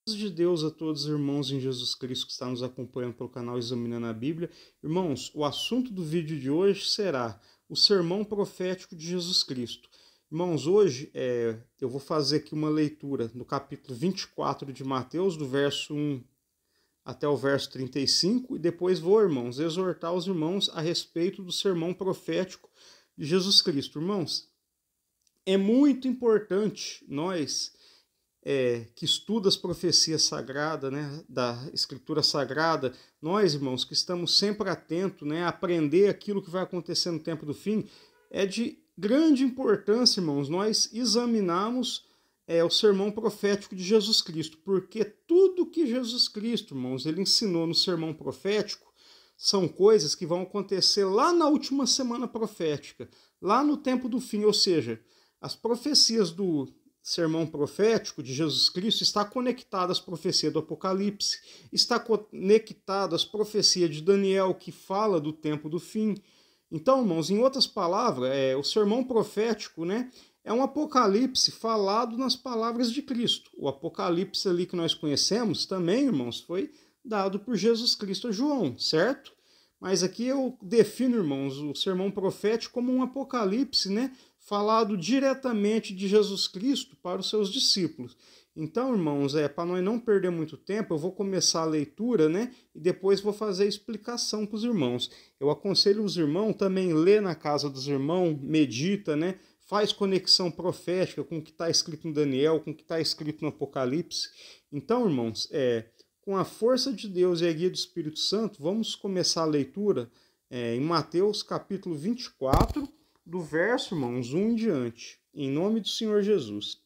De Deus a todos os irmãos em Jesus Cristo que estão nos acompanhando pelo canal Examinando a Bíblia. Irmãos, o assunto do vídeo de hoje será o sermão profético de Jesus Cristo. Irmãos, hoje eu vou fazer aqui uma leitura no capítulo 24 de Mateus, do verso 1 até o verso 35, e depois vou, irmãos, exortar os irmãos a respeito do sermão profético de Jesus Cristo. Irmãos, é muito importante nós que estuda as profecias sagradas, né, da Escritura Sagrada, nós, irmãos, que estamos sempre atentos, né, a aprender aquilo que vai acontecer no tempo do fim, é de grande importância, irmãos, nós examinarmos o sermão profético de Jesus Cristo, porque tudo que Jesus Cristo, irmãos, ele ensinou no sermão profético são coisas que vão acontecer lá na última semana profética, lá no tempo do fim, ou seja, as profecias do sermão profético de Jesus Cristo está conectado às profecias do Apocalipse, está conectado às profecias de Daniel, que fala do tempo do fim. Então, irmãos, em outras palavras, o sermão profético, né, é um Apocalipse falado nas palavras de Cristo. O Apocalipse ali que nós conhecemos também, irmãos, foi dado por Jesus Cristo a João, certo? Mas aqui eu defino, irmãos, o sermão profético como um Apocalipse, né, falado diretamente de Jesus Cristo para os seus discípulos. Então, irmãos, para nós não perder muito tempo, eu vou começar a leitura, né? E depois vou fazer a explicação para os irmãos. Eu aconselho os irmãos também ler na casa dos irmãos, medita, né? Faz conexão profética com o que está escrito em Daniel, com o que está escrito no Apocalipse. Então, irmãos, com a força de Deus e a guia do Espírito Santo, vamos começar a leitura em Mateus capítulo 24, do verso, irmãos, 1 em diante, em nome do Senhor Jesus.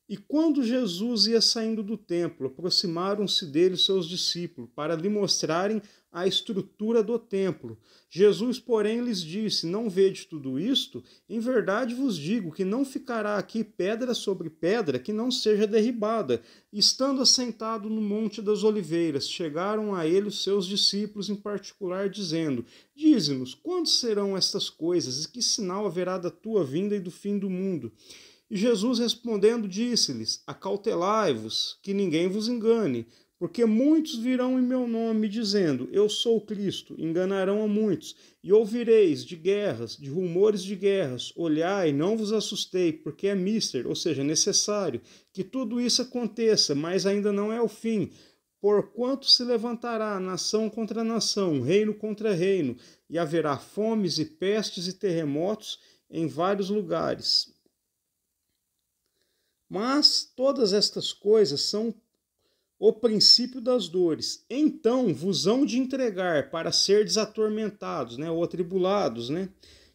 E quando Jesus ia saindo do templo, aproximaram-se dele seus discípulos, para lhe mostrarem a estrutura do templo. Jesus, porém, lhes disse: Não vede tudo isto? Em verdade vos digo que não ficará aqui pedra sobre pedra que não seja derribada. Estando assentado no Monte das Oliveiras, chegaram a ele os seus discípulos em particular, dizendo: Dize-nos, quando serão estas coisas, e que sinal haverá da tua vinda e do fim do mundo? E Jesus respondendo disse-lhes: Acautelai-vos, que ninguém vos engane, porque muitos virão em meu nome dizendo: Eu sou o Cristo, enganarão a muitos. E ouvireis de guerras, de rumores de guerras. Olhai, não vos assustei, porque é mister, ou seja, necessário, que tudo isso aconteça, mas ainda não é o fim. Porquanto se levantará nação contra nação, reino contra reino, e haverá fomes e pestes e terremotos em vários lugares. Mas todas estas coisas são o princípio das dores. Então vos hão de entregar para serdes atormentados, né, ou atribulados, né,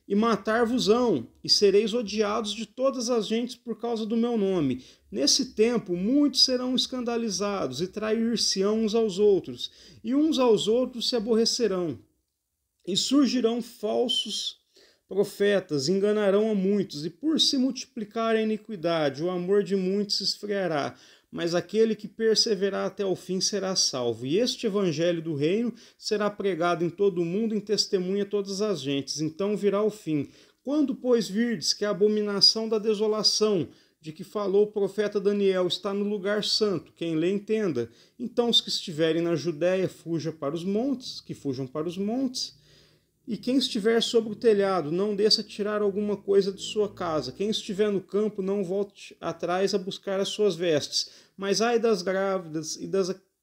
e matar-vos-ão, e sereis odiados de todas as gentes por causa do meu nome. Nesse tempo muitos serão escandalizados e trair-se-ão uns aos outros, e uns aos outros se aborrecerão. E surgirão falsos profetas, enganarão a muitos, e por se multiplicar a iniquidade, o amor de muitos se esfriará, mas aquele que perseverar até o fim será salvo. E este evangelho do reino será pregado em todo o mundo em testemunha a todas as gentes. Então virá o fim. Quando, pois, virdes que a abominação da desolação, de que falou o profeta Daniel, está no lugar santo, quem lê entenda. Então os que estiverem na Judéia fujam para os montes, que fujam para os montes. E quem estiver sobre o telhado, não desça tirar alguma coisa de sua casa. Quem estiver no campo, não volte atrás a buscar as suas vestes. Mas ai das grávidas e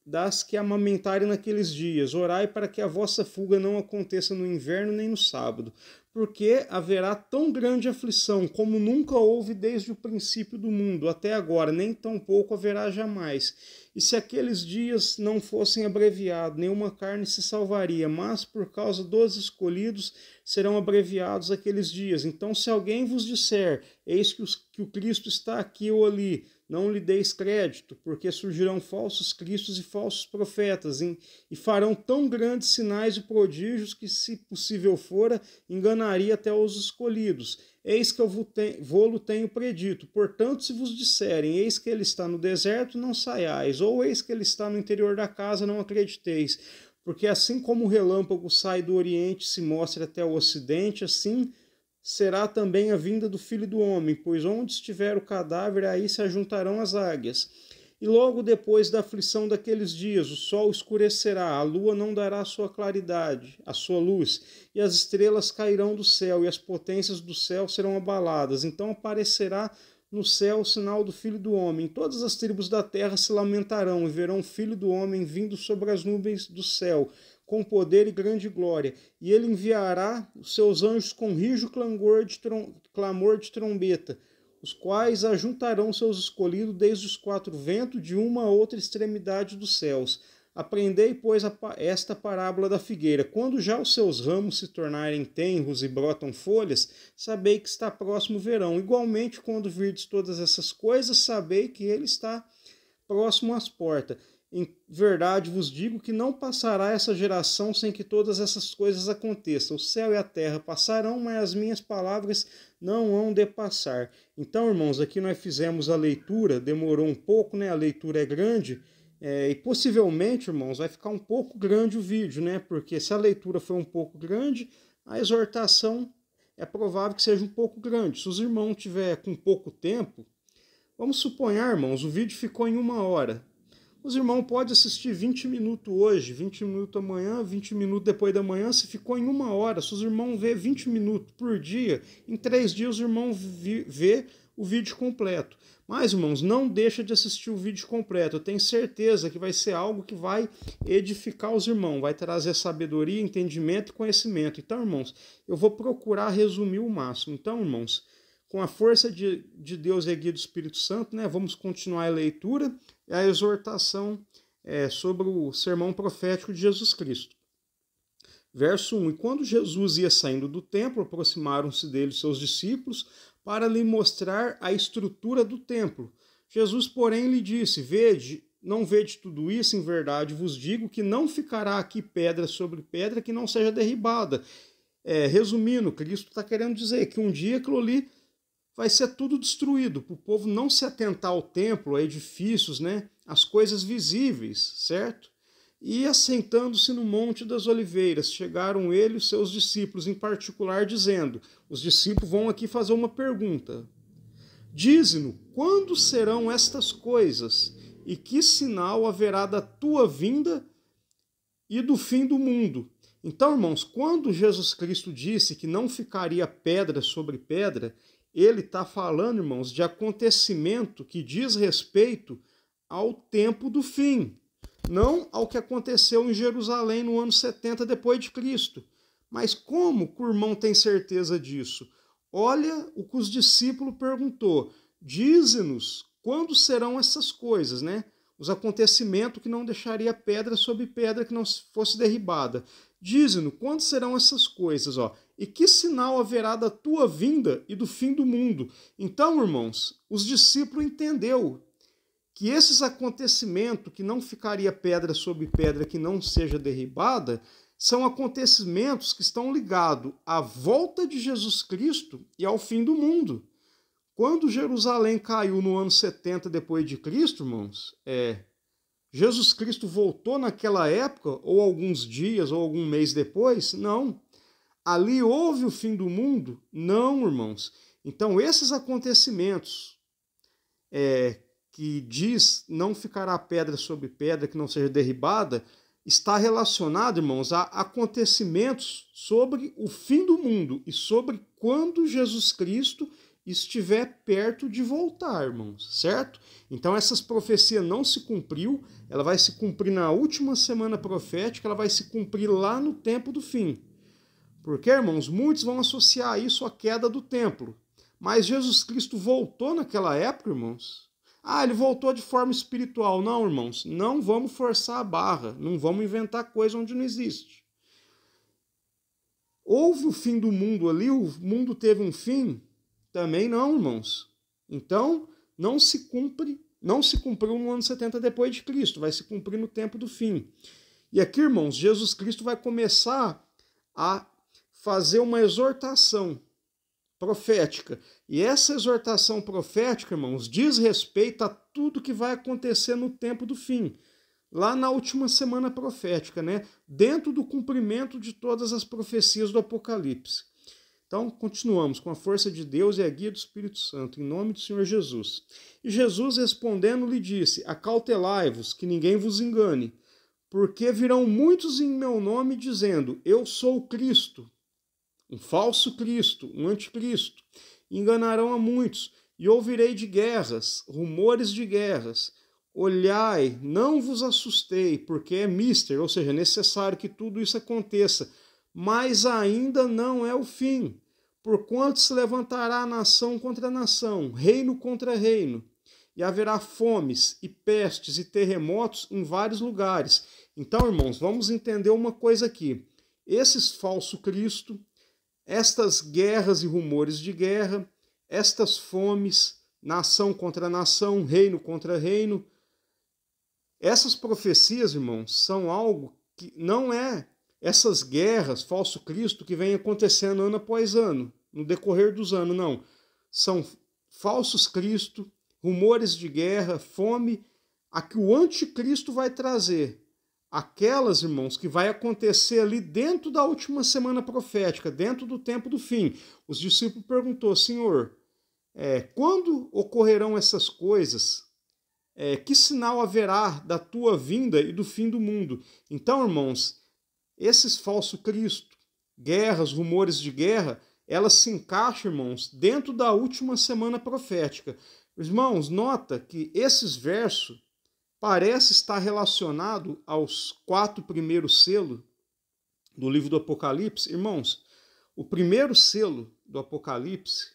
das que amamentarem naqueles dias. Orai para que a vossa fuga não aconteça no inverno nem no sábado. Porque haverá tão grande aflição como nunca houve desde o princípio do mundo até agora, nem tampouco haverá jamais. E se aqueles dias não fossem abreviados, nenhuma carne se salvaria, mas por causa dos escolhidos serão abreviados aqueles dias. Então, se alguém vos disser, eis que o Cristo está aqui ou ali, não lhe deis crédito, porque surgirão falsos cristos e falsos profetas, e farão tão grandes sinais e prodígios que, se possível fora, enganaria até os escolhidos. Eis que eu vou-lo tenho predito. Portanto, se vos disserem, eis que ele está no deserto, não saiais, ou eis que ele está no interior da casa, não acrediteis. Porque assim como o relâmpago sai do oriente e se mostra até o ocidente, assim será também a vinda do Filho do Homem, pois onde estiver o cadáver, aí se ajuntarão as águias. E logo depois da aflição daqueles dias, o sol escurecerá, a lua não dará a sua claridade, a sua luz, e as estrelas cairão do céu, e as potências do céu serão abaladas. Então aparecerá no céu o sinal do Filho do Homem. Todas as tribos da terra se lamentarão e verão o Filho do Homem vindo sobre as nuvens do céu, com poder e grande glória. E ele enviará os seus anjos com rijo clamor de trombeta, os quais ajuntarão seus escolhidos desde os quatro ventos, de uma a outra extremidade dos céus. Aprendei, pois, esta parábola da figueira. Quando já os seus ramos se tornarem tenros e brotam folhas, sabei que está próximo o verão. Igualmente, quando virdes todas essas coisas, sabei que ele está próximo às portas. Em verdade vos digo que não passará essa geração sem que todas essas coisas aconteçam. O céu e a terra passarão, mas as minhas palavras não hão de passar. Então, irmãos, aqui nós fizemos a leitura, demorou um pouco, né? A leitura é grande, e possivelmente, irmãos, vai ficar um pouco grande o vídeo, né? Porque se a leitura foi um pouco grande, a exortação é provável que seja um pouco grande. Se os irmãos tiverem com pouco tempo, vamos suponhar, irmãos, o vídeo ficou em 1 hora. Os irmãos podem assistir 20 minutos hoje, 20 minutos amanhã, 20 minutos depois da manhã, se ficou em 1 hora. Se os irmãos vê 20 minutos por dia, em 3 dias os irmãos vê o vídeo completo. Mas, irmãos, não deixa de assistir o vídeo completo. Eu tenho certeza que vai ser algo que vai edificar os irmãos, vai trazer sabedoria, entendimento e conhecimento. Então, irmãos, eu vou procurar resumir o máximo. Então, irmãos, com a força de Deus e a guia do Espírito Santo, né, vamos continuar a leitura e a exortação sobre o sermão profético de Jesus Cristo. Verso 1. E quando Jesus ia saindo do templo, aproximaram-se dele seus discípulos para lhe mostrar a estrutura do templo. Jesus, porém, lhe disse: Vede, não vede tudo isso? Em verdade vos digo que não ficará aqui pedra sobre pedra que não seja derribada. Resumindo, Cristo está querendo dizer que um dia aquilo ali vai ser tudo destruído, para o povo não se atentar ao templo, a edifícios, né, as coisas visíveis, certo? E assentando-se no Monte das Oliveiras, chegaram ele e os seus discípulos, em particular, dizendo, os discípulos vão aqui fazer uma pergunta. Dize-nos, quando serão estas coisas? E que sinal haverá da tua vinda e do fim do mundo? Então, irmãos, quando Jesus Cristo disse que não ficaria pedra sobre pedra, ele está falando, irmãos, de acontecimento que diz respeito ao tempo do fim, não ao que aconteceu em Jerusalém no ano 70 depois de Cristo. Mas como que o irmão tem certeza disso? Olha o que os discípulos perguntou. Dize-nos quando serão essas coisas, né? Os acontecimentos que não deixaria pedra sobre pedra que não fosse derribada. Dize-nos quando serão essas coisas, ó. E que sinal haverá da tua vinda e do fim do mundo? Então, irmãos, os discípulos entenderam que esses acontecimentos, que não ficaria pedra sobre pedra que não seja derribada, são acontecimentos que estão ligados à volta de Jesus Cristo e ao fim do mundo. Quando Jerusalém caiu no ano 70 depois de Cristo, irmãos, Jesus Cristo voltou naquela época, ou alguns dias, ou algum mês depois? Não. Ali houve o fim do mundo? Não, irmãos. Então, esses acontecimentos que diz não ficará pedra sobre pedra que não seja derribada, está relacionado, irmãos, a acontecimentos sobre o fim do mundo e sobre quando Jesus Cristo estiver perto de voltar, irmãos, certo? Então essas profecias não se cumpriu, ela vai se cumprir na última semana profética, ela vai se cumprir lá no tempo do fim. Porque, irmãos, muitos vão associar isso à queda do templo. Mas Jesus Cristo voltou naquela época, irmãos. Ele voltou de forma espiritual. Não, irmãos, não vamos forçar a barra, não vamos inventar coisa onde não existe. Houve o fim do mundo ali, o mundo teve um fim? Também não, irmãos. Então, não se cumpriu no ano 70 depois de Cristo, vai se cumprir no tempo do fim. E aqui, irmãos, Jesus Cristo vai começar a fazer uma exortação profética. E essa exortação profética, irmãos, diz respeito a tudo que vai acontecer no tempo do fim. Lá na última semana profética, né? Dentro do cumprimento de todas as profecias do Apocalipse. Então, continuamos com a força de Deus e a guia do Espírito Santo, em nome do Senhor Jesus. E Jesus respondendo lhe disse, acautelai-vos, que ninguém vos engane, porque virão muitos em meu nome dizendo, eu sou o Cristo, um falso Cristo, um anticristo, e enganarão a muitos, e ouvirei de guerras, rumores de guerras. Olhai, não vos assustei, porque é mister, ou seja, é necessário que tudo isso aconteça, mas ainda não é o fim, porquanto se levantará nação contra nação, reino contra reino, e haverá fomes e pestes e terremotos em vários lugares. Então, irmãos, vamos entender uma coisa aqui. Esses falsos Cristo, estas guerras e rumores de guerra, estas fomes, nação contra nação, reino contra reino, essas profecias, irmãos, são algo que não é essas guerras, falso Cristo, que vem acontecendo ano após ano, no decorrer dos anos, não. São falsos Cristo, rumores de guerra, fome, a que o anticristo vai trazer. Aquelas, irmãos, que vai acontecer ali dentro da última semana profética, dentro do tempo do fim. Os discípulos perguntou, Senhor, quando ocorrerão essas coisas? Que sinal haverá da tua vinda e do fim do mundo? Então, irmãos, esses falsos Cristo, guerras, rumores de guerra, elas se encaixam, irmãos, dentro da última semana profética. Irmãos, nota que esses versos parece estar relacionado aos 4 primeiros selos do livro do Apocalipse. Irmãos, o primeiro selo do Apocalipse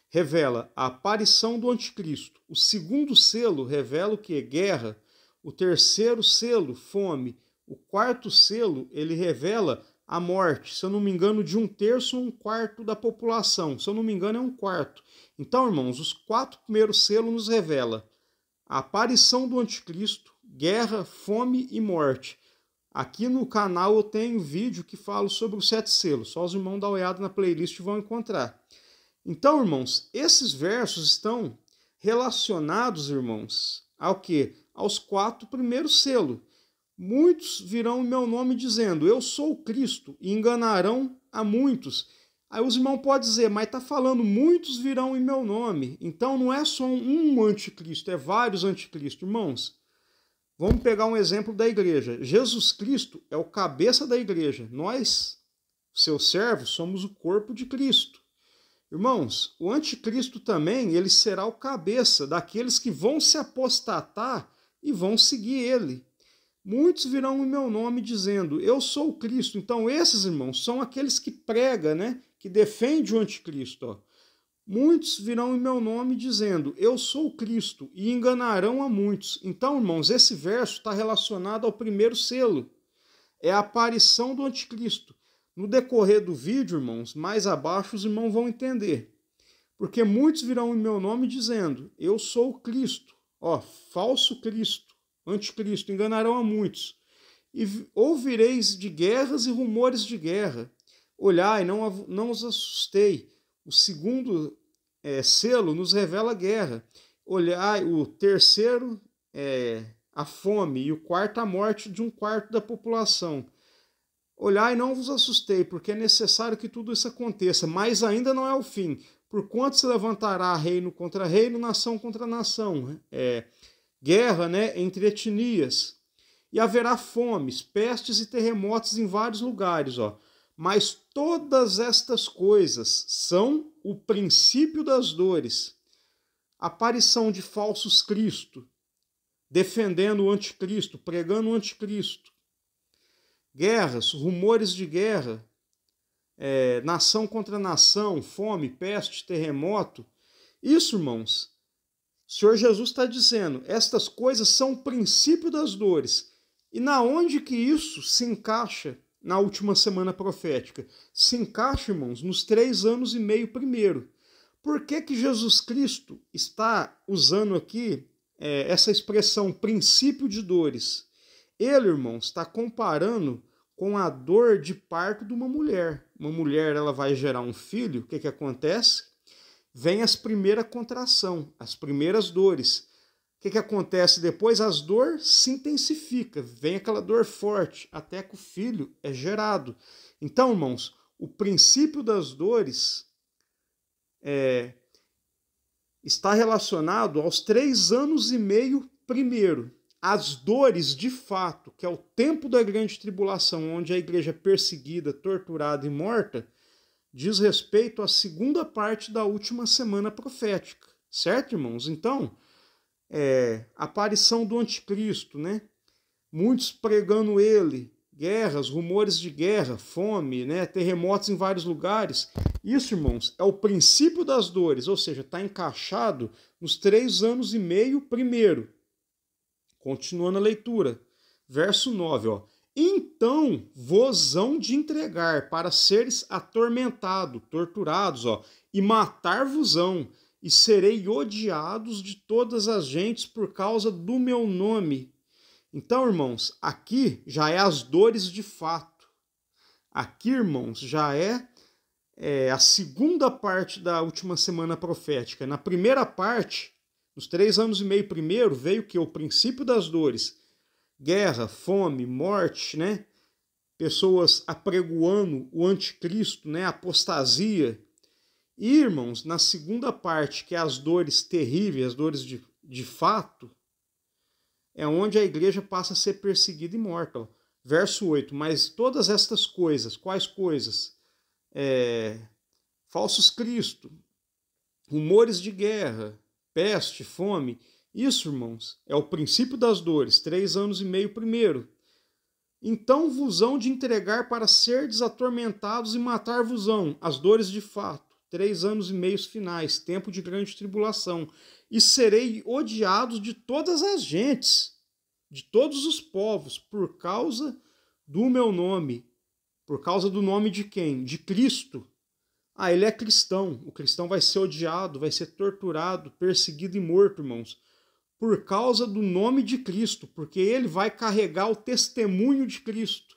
revela a aparição do anticristo. O segundo selo revela o que é guerra. O terceiro selo, fome. O quarto selo, ele revela a morte. Se eu não me engano, de 1/3 ou 1/4 da população. Se eu não me engano, é 1/4. Então, irmãos, os 4 primeiros selos nos revelam a aparição do anticristo, guerra, fome e morte. Aqui no canal eu tenho vídeo que fala sobre os 7 selos. Só os irmãos dão uma olhada na playlist e vão encontrar. Então, irmãos, esses versos estão relacionados, irmãos, ao quê? Aos 4 primeiros selos. Muitos virão em meu nome dizendo, eu sou o Cristo, e enganarão a muitos. Aí os irmãos podem dizer, mas está falando, muitos virão em meu nome. Então não é só um anticristo, é vários anticristos. Irmãos, vamos pegar um exemplo da igreja. Jesus Cristo é o cabeça da igreja. Nós, seus servos, somos o corpo de Cristo. Irmãos, o anticristo também, ele será o cabeça daqueles que vão se apostatar e vão seguir ele. Muitos virão em meu nome dizendo, eu sou o Cristo. Então esses, irmãos, são aqueles que pregam, né? Que defendem o anticristo. Ó. Muitos virão em meu nome dizendo, eu sou o Cristo, e enganarão a muitos. Então, irmãos, esse verso está relacionado ao primeiro selo. É a aparição do anticristo. No decorrer do vídeo, irmãos, mais abaixo os irmãos vão entender. Porque muitos virão em meu nome dizendo, eu sou o Cristo. Ó, falso Cristo, anticristo, enganarão a muitos. E ouvireis de guerras e rumores de guerra. Olhai, não os assustei. O segundo selo nos revela a guerra. Olhai, o terceiro a fome, e o quarto a morte de 1/4 da população. Olhai, não vos assustei, porque é necessário que tudo isso aconteça, mas ainda não é o fim. Porquanto se levantará reino contra reino, nação contra nação. Guerra, né, entre etnias. E haverá fomes, pestes e terremotos em vários lugares. Ó. Mas todas estas coisas são o princípio das dores. Aparição de falsos Cristo, defendendo o anticristo, pregando o anticristo. Guerras, rumores de guerra, nação contra nação, fome, peste, terremoto. Isso, irmãos, o Senhor Jesus está dizendo, estas coisas são o princípio das dores. E na onde que isso se encaixa na última semana profética? Se encaixa, irmãos, nos 3 anos e meio primeiro. Por que que Jesus Cristo está usando aqui essa expressão princípio de dores? Ele, irmãos, está comparando com a dor de parto de uma mulher. Uma mulher, ela vai gerar um filho, o que que acontece? Vem as primeiras contrações, as primeiras dores. O que que acontece depois? As dores se intensificam, vem aquela dor forte, até que o filho é gerado. Então, irmãos, o princípio das dores está relacionado aos 3 anos e meio primeiro. As dores de fato, que é o tempo da grande tribulação, onde a igreja é perseguida, torturada e morta, diz respeito à segunda parte da última semana profética. Certo, irmãos? Então, a aparição do anticristo, né? Muitos pregando ele, guerras, rumores de guerra, fome, né? Terremotos em vários lugares. Isso, irmãos, é o princípio das dores, ou seja, está encaixado nos 3 anos e meio primeiro. Continuando a leitura, verso 9, ó. Então vos hão de entregar para seres atormentados, torturados, ó, e matar-vos-ão, e serei odiados de todas as gentes por causa do meu nome. Então, irmãos, aqui já é as dores de fato. Aqui, irmãos, já é a segunda parte da última semana profética. Na primeira parte, nos 3 anos e meio primeiro, veio que o princípio das dores, guerra, fome, morte, né? Pessoas apregoando o anticristo, né? Apostasia. E, irmãos, na segunda parte, que é as dores terríveis, as dores de fato, é onde a igreja passa a ser perseguida e morta. Ó. Verso 8, mas todas estas coisas, quais coisas? Falsos cristos, rumores de guerra, peste, fome. Isso, irmãos, é o princípio das dores, 3 anos e meio primeiro. Então vos hão de entregar para serdes atormentados e matar-vos-ão, as dores de fato, 3 anos e meio finais, tempo de grande tribulação. E serei odiados de todas as gentes, de todos os povos, por causa do meu nome. Por causa do nome de quem? De Cristo. Ele é cristão. O cristão vai ser odiado, vai ser torturado, perseguido e morto, irmãos, por causa do nome de Cristo, porque ele vai carregar o testemunho de Cristo,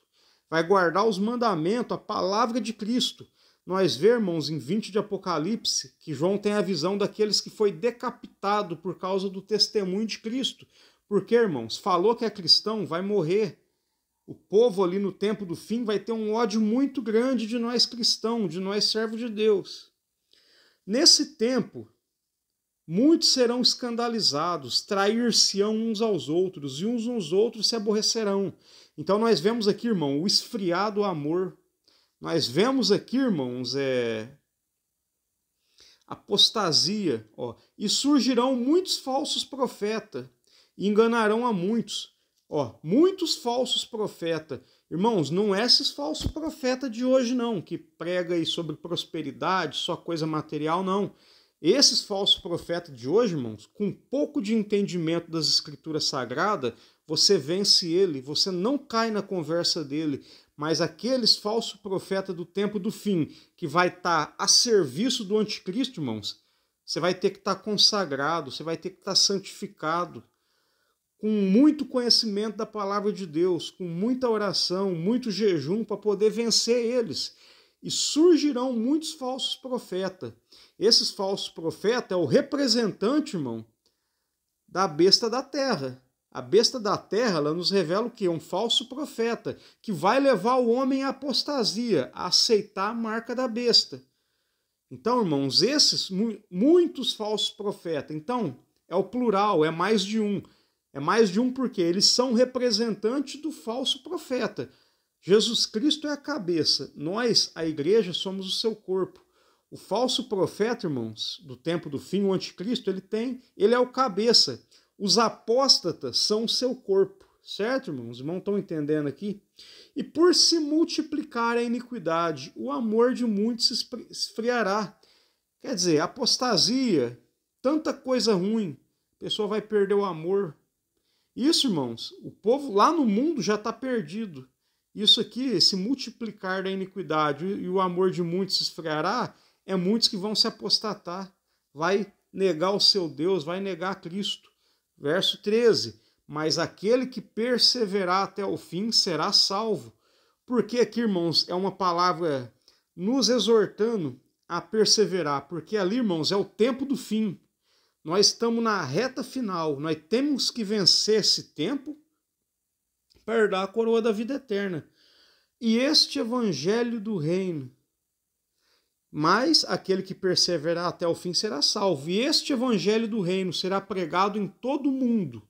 vai guardar os mandamentos, a palavra de Cristo. Nós vemos, irmãos, em 20 de Apocalipse, que João tem a visão daqueles que foi decapitado por causa do testemunho de Cristo. Porque, irmãos, falou que é cristão, vai morrer. O povo ali no tempo do fim vai ter um ódio muito grande de nós cristãos, de nós servos de Deus. Nesse tempo, muitos serão escandalizados, trair-se-ão uns aos outros, e uns aos outros se aborrecerão. Então nós vemos aqui, irmão, o esfriado amor. Nós vemos aqui, irmãos, apostasia. Ó, e surgirão muitos falsos profetas, e enganarão a muitos. Ó, muitos falsos profetas. Irmãos, não é esses falsos profetas de hoje, não, que prega aí sobre prosperidade, só coisa material, não. Esses falsos profetas de hoje, irmãos, com um pouco de entendimento das escrituras sagradas, você vence ele, você não cai na conversa dele. Mas aqueles falsos profetas do tempo do fim, que vai estar a serviço do anticristo, irmãos, você vai ter que estar consagrado, você vai ter que estar santificado, com muito conhecimento da palavra de Deus, com muita oração, muito jejum para poder vencer eles. E surgirão muitos falsos profetas. Esses falsos profetas é o representante, irmão, da besta da terra. A besta da terra, ela nos revela o quê? Um falso profeta, que vai levar o homem à apostasia, a aceitar a marca da besta. Então, irmãos, esses, muitos falsos profetas, então, é o plural, é mais de um. É mais de um porque eles são representantes do falso profeta. Jesus Cristo é a cabeça, nós, a igreja, somos o seu corpo. O falso profeta, irmãos, do tempo do fim, o anticristo, ele é o cabeça. Os apóstatas são o seu corpo, certo, irmãos? Os irmãos estão entendendo aqui? E por se multiplicar a iniquidade, o amor de muitos se esfriará. Quer dizer, apostasia, tanta coisa ruim, a pessoa vai perder o amor. Isso, irmãos, o povo lá no mundo já está perdido. Isso aqui, esse multiplicar da iniquidade e o amor de muitos se esfriará, é muitos que vão se apostatar, vai negar o seu Deus, vai negar Cristo. Verso 13, mas aquele que perseverar até o fim será salvo. Porque aqui, irmãos, é uma palavra nos exortando a perseverar, porque ali, irmãos, é o tempo do fim. Nós estamos na reta final, nós temos que vencer esse tempo para herdar a coroa da vida eterna. E este evangelho do reino mas aquele que perseverar até o fim será salvo. E este evangelho do reino será pregado em todo o mundo,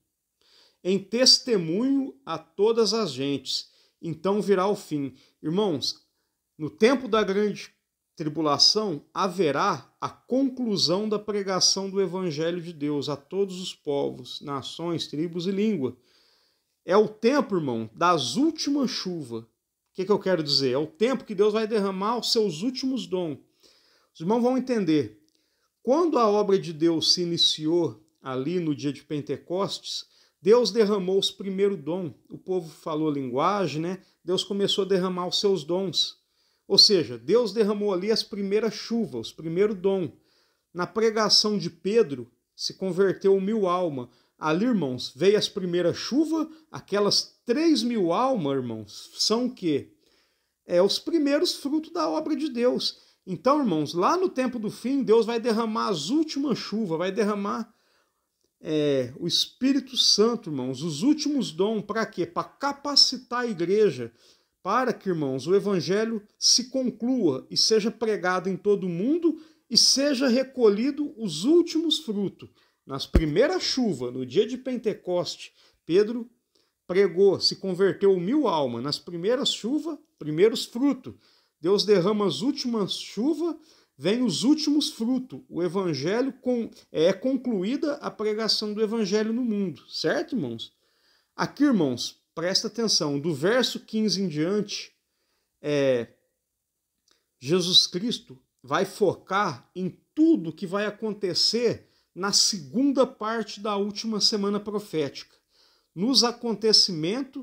em testemunho a todas as gentes. Então virá o fim. Irmãos, no tempo da grande tribulação haverá a conclusão da pregação do evangelho de Deus a todos os povos, nações, tribos e língua. É o tempo, irmão, das últimas chuvas. O que eu quero dizer? É o tempo que Deus vai derramar os seus últimos dons. Os irmãos vão entender. Quando a obra de Deus se iniciou ali no dia de Pentecostes, Deus derramou os primeiros dons. O povo falou linguagem, né? Deus começou a derramar os seus dons. Ou seja, Deus derramou ali as primeiras chuvas, os primeiros dons. Na pregação de Pedro, se converteu 1.000 almas. Ali, irmãos, veio as primeiras chuvas, aquelas 3.000 almas, irmãos, são o quê? Os primeiros frutos da obra de Deus. Então, irmãos, lá no tempo do fim, Deus vai derramar as últimas chuvas, vai derramar o Espírito Santo, irmãos, os últimos dons, para quê? Para capacitar a igreja, para que, irmãos, o evangelho se conclua e seja pregado em todo o mundo e seja recolhido os últimos frutos. Nas primeiras chuvas, no dia de Pentecoste, Pedro pregou, se converteu 1.000 almas. Nas primeiras chuvas, primeiros frutos. Deus derrama as últimas chuvas, vem os últimos frutos. O evangelho é concluída a pregação do evangelho no mundo. Certo, irmãos? Aqui, irmãos, presta atenção. Do verso 15 em diante, Jesus Cristo vai focar em tudo que vai acontecer na segunda parte da última semana profética, nos acontecimentos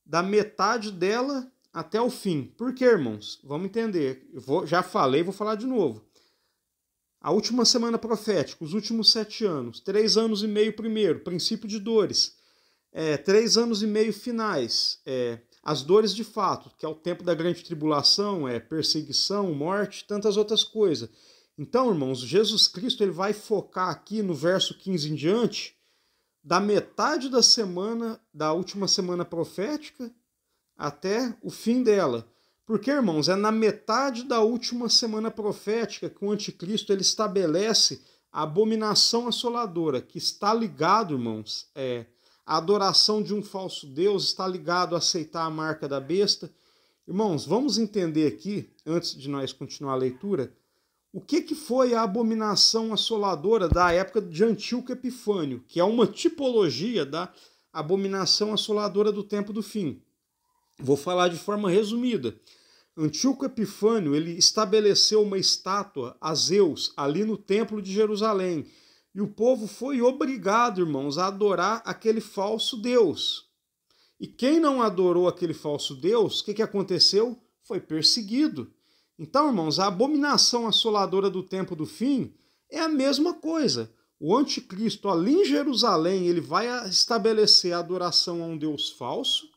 da metade dela até o fim. Por quê, irmãos? Vamos entender. Já falei, vou falar de novo. A última semana profética, os últimos 7 anos, 3 anos e meio primeiro, princípio de dores, 3 anos e meio finais, as dores de fato, que é o tempo da grande tribulação, perseguição, morte, tantas outras coisas. Então, irmãos, Jesus Cristo ele vai focar aqui no verso 15 em diante, da metade da semana, da última semana profética, até o fim dela. Porque, irmãos, é na metade da última semana profética que o anticristo ele estabelece a abominação assoladora, que está ligado, irmãos, a adoração de um falso Deus, está ligado a aceitar a marca da besta. Irmãos, vamos entender aqui, antes de nós continuar a leitura, o que foi a abominação assoladora da época de Antíoco Epifânio, que é uma tipologia da abominação assoladora do tempo do fim. Vou falar de forma resumida. Antíoco Epifânio ele estabeleceu uma estátua a Zeus ali no templo de Jerusalém. E o povo foi obrigado, irmãos, a adorar aquele falso Deus. E quem não adorou aquele falso Deus, o que aconteceu? Foi perseguido. Então, irmãos, a abominação assoladora do tempo do fim é a mesma coisa. O anticristo ali em Jerusalém, ele vai estabelecer a adoração a um Deus falso,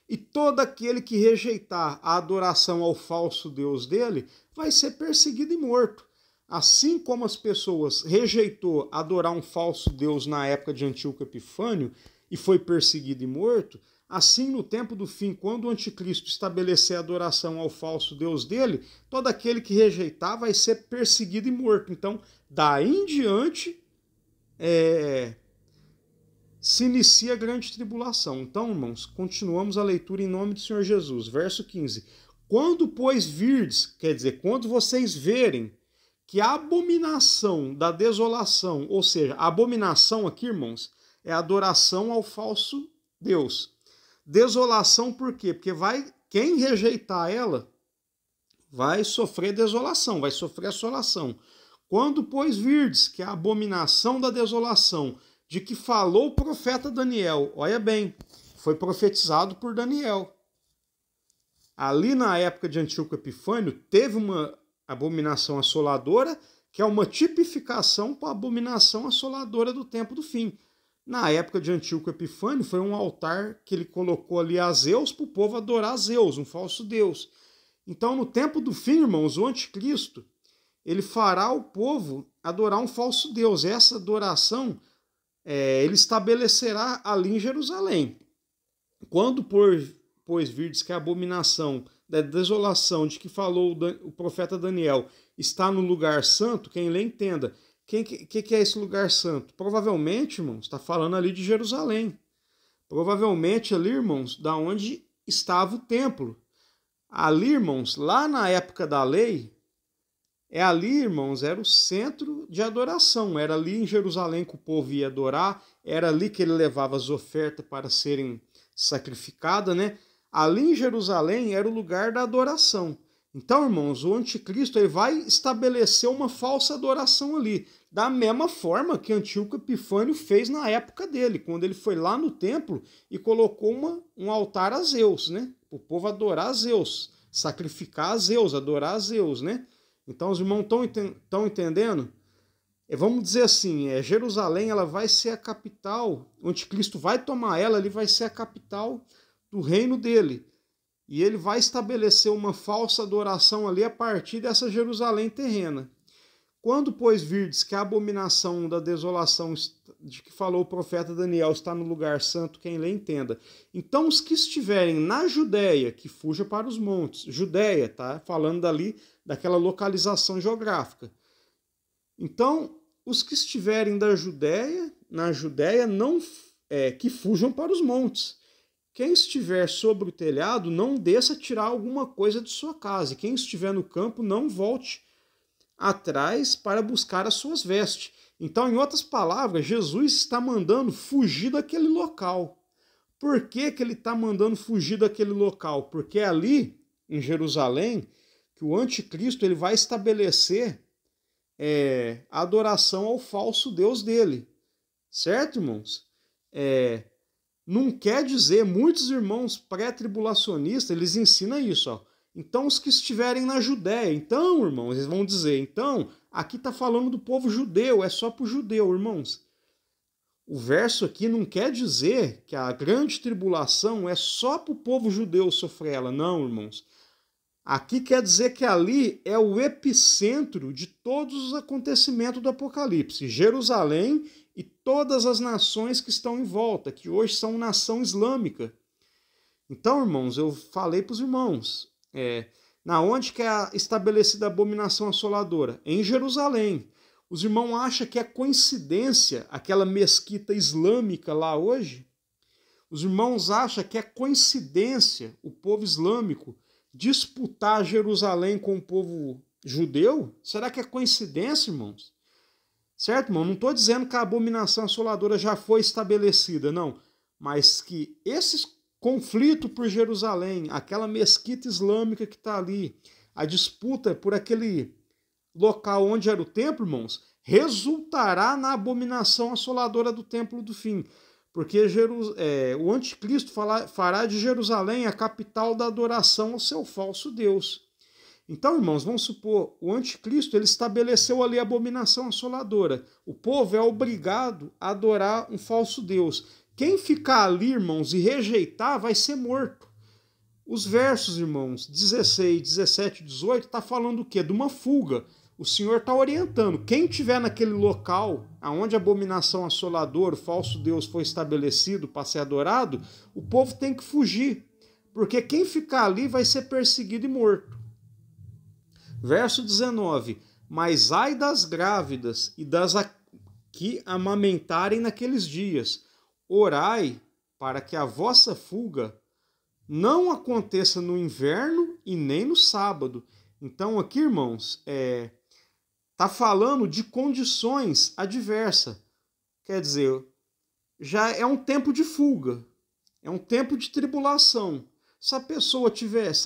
e todo aquele que rejeitar a adoração ao falso Deus dele vai ser perseguido e morto. Assim como as pessoas rejeitou adorar um falso Deus na época de Antíoco Epifânio e foi perseguido e morto, assim no tempo do fim, quando o anticristo estabelecer a adoração ao falso Deus dele, todo aquele que rejeitar vai ser perseguido e morto. Então, daí em diante, se inicia a grande tribulação. Então, irmãos, continuamos a leitura em nome do Senhor Jesus. Verso 15. Quando, pois, virdes, quer dizer, quando vocês verem que a abominação da desolação, ou seja, a abominação aqui, irmãos, é a adoração ao falso Deus. Desolação por quê? Porque quem rejeitar ela vai sofrer desolação, vai sofrer assolação. Quando, pois, virdes que a abominação da desolação, de que falou o profeta Daniel, olha bem, foi profetizado por Daniel. Ali na época de Antíoco Epifânio, teve uma abominação assoladora, que é uma tipificação para a abominação assoladora do tempo do fim. Na época de Antíoco Epifânio, foi um altar que ele colocou ali a Zeus para o povo adorar a Zeus, um falso deus. Então, no tempo do fim, irmãos, o anticristo, ele fará o povo adorar um falso deus. Essa adoração, ele estabelecerá ali em Jerusalém. Quando, pois, virdes que a abominação da desolação de que falou o profeta Daniel está no lugar santo, quem lê entenda. O que é esse lugar santo? Provavelmente, irmãos, está falando ali de Jerusalém. Provavelmente ali, irmãos, da onde estava o templo. Ali, irmãos, lá na época da lei, ali, irmãos, era o centro de adoração. Era ali em Jerusalém que o povo ia adorar, era ali que ele levava as ofertas para serem sacrificadas, né? Ali em Jerusalém era o lugar da adoração. Então, irmãos, o anticristo ele vai estabelecer uma falsa adoração ali, da mesma forma que Antíoco Epifânio fez na época dele, quando ele foi lá no templo e colocou um altar a Zeus, né? O povo adorar a Zeus, sacrificar a Zeus, adorar a Zeus, né? Então, os irmãos estão entendendo? Vamos dizer assim, Jerusalém ela vai ser a capital, o anticristo vai tomar ela, ele vai ser a capital do reino dele. E ele vai estabelecer uma falsa adoração ali a partir dessa Jerusalém terrena. Quando, pois, virdes que a abominação da desolação de que falou o profeta Daniel está no lugar santo, quem lê entenda. Então, os que estiverem na Judéia, que fuja para os montes. Judéia, tá? Falando dali daquela localização geográfica. Então, os que estiverem na Judéia, não que fujam para os montes. Quem estiver sobre o telhado, não desça tirar alguma coisa de sua casa. E quem estiver no campo, não volte atrás para buscar as suas vestes. Então, em outras palavras, Jesus está mandando fugir daquele local. Por que ele está mandando fugir daquele local? Porque é ali, em Jerusalém, que o anticristo ele vai estabelecer a adoração ao falso Deus dele. Certo, irmãos? Não quer dizer, muitos irmãos pré-tribulacionistas, eles ensinam isso, ó. Então, os que estiverem na Judéia, então, irmãos, eles vão dizer, então, aqui está falando do povo judeu, é só para o judeu, irmãos. O verso aqui não quer dizer que a grande tribulação é só para o povo judeu sofrer ela, não, irmãos. Aqui quer dizer que ali é o epicentro de todos os acontecimentos do Apocalipse. Jerusalém e todas as nações que estão em volta, que hoje são nação islâmica. Então, irmãos, eu falei para os irmãos, na onde que é estabelecida a abominação assoladora? Em Jerusalém. Os irmãos acham que é coincidência aquela mesquita islâmica lá hoje? Os irmãos acham que é coincidência o povo islâmico disputar Jerusalém com o povo judeu? Será que é coincidência, irmãos? Certo, irmão? Não estou dizendo que a abominação assoladora já foi estabelecida, não. Mas que esse conflito por Jerusalém, aquela mesquita islâmica que está ali, a disputa por aquele local onde era o templo, irmãos, resultará na abominação assoladora do templo do fim. Porque o anticristo fará de Jerusalém a capital da adoração ao seu falso Deus. Então, irmãos, vamos supor, o anticristo ele estabeleceu ali a abominação assoladora. O povo é obrigado a adorar um falso Deus. Quem ficar ali, irmãos, e rejeitar, vai ser morto. Os versos, irmãos, 16, 17 e 18, está falando o quê? De uma fuga. O Senhor está orientando. Quem estiver naquele local onde a abominação assoladora, o falso Deus foi estabelecido para ser adorado, o povo tem que fugir. Porque quem ficar ali vai ser perseguido e morto. Verso 19. Mas ai das grávidas e das que amamentarem naqueles dias. Orai para que a vossa fuga não aconteça no inverno e nem no sábado. Então aqui, irmãos, está falando de condições adversas. Quer dizer, já é um tempo de fuga, é um tempo de tribulação. Se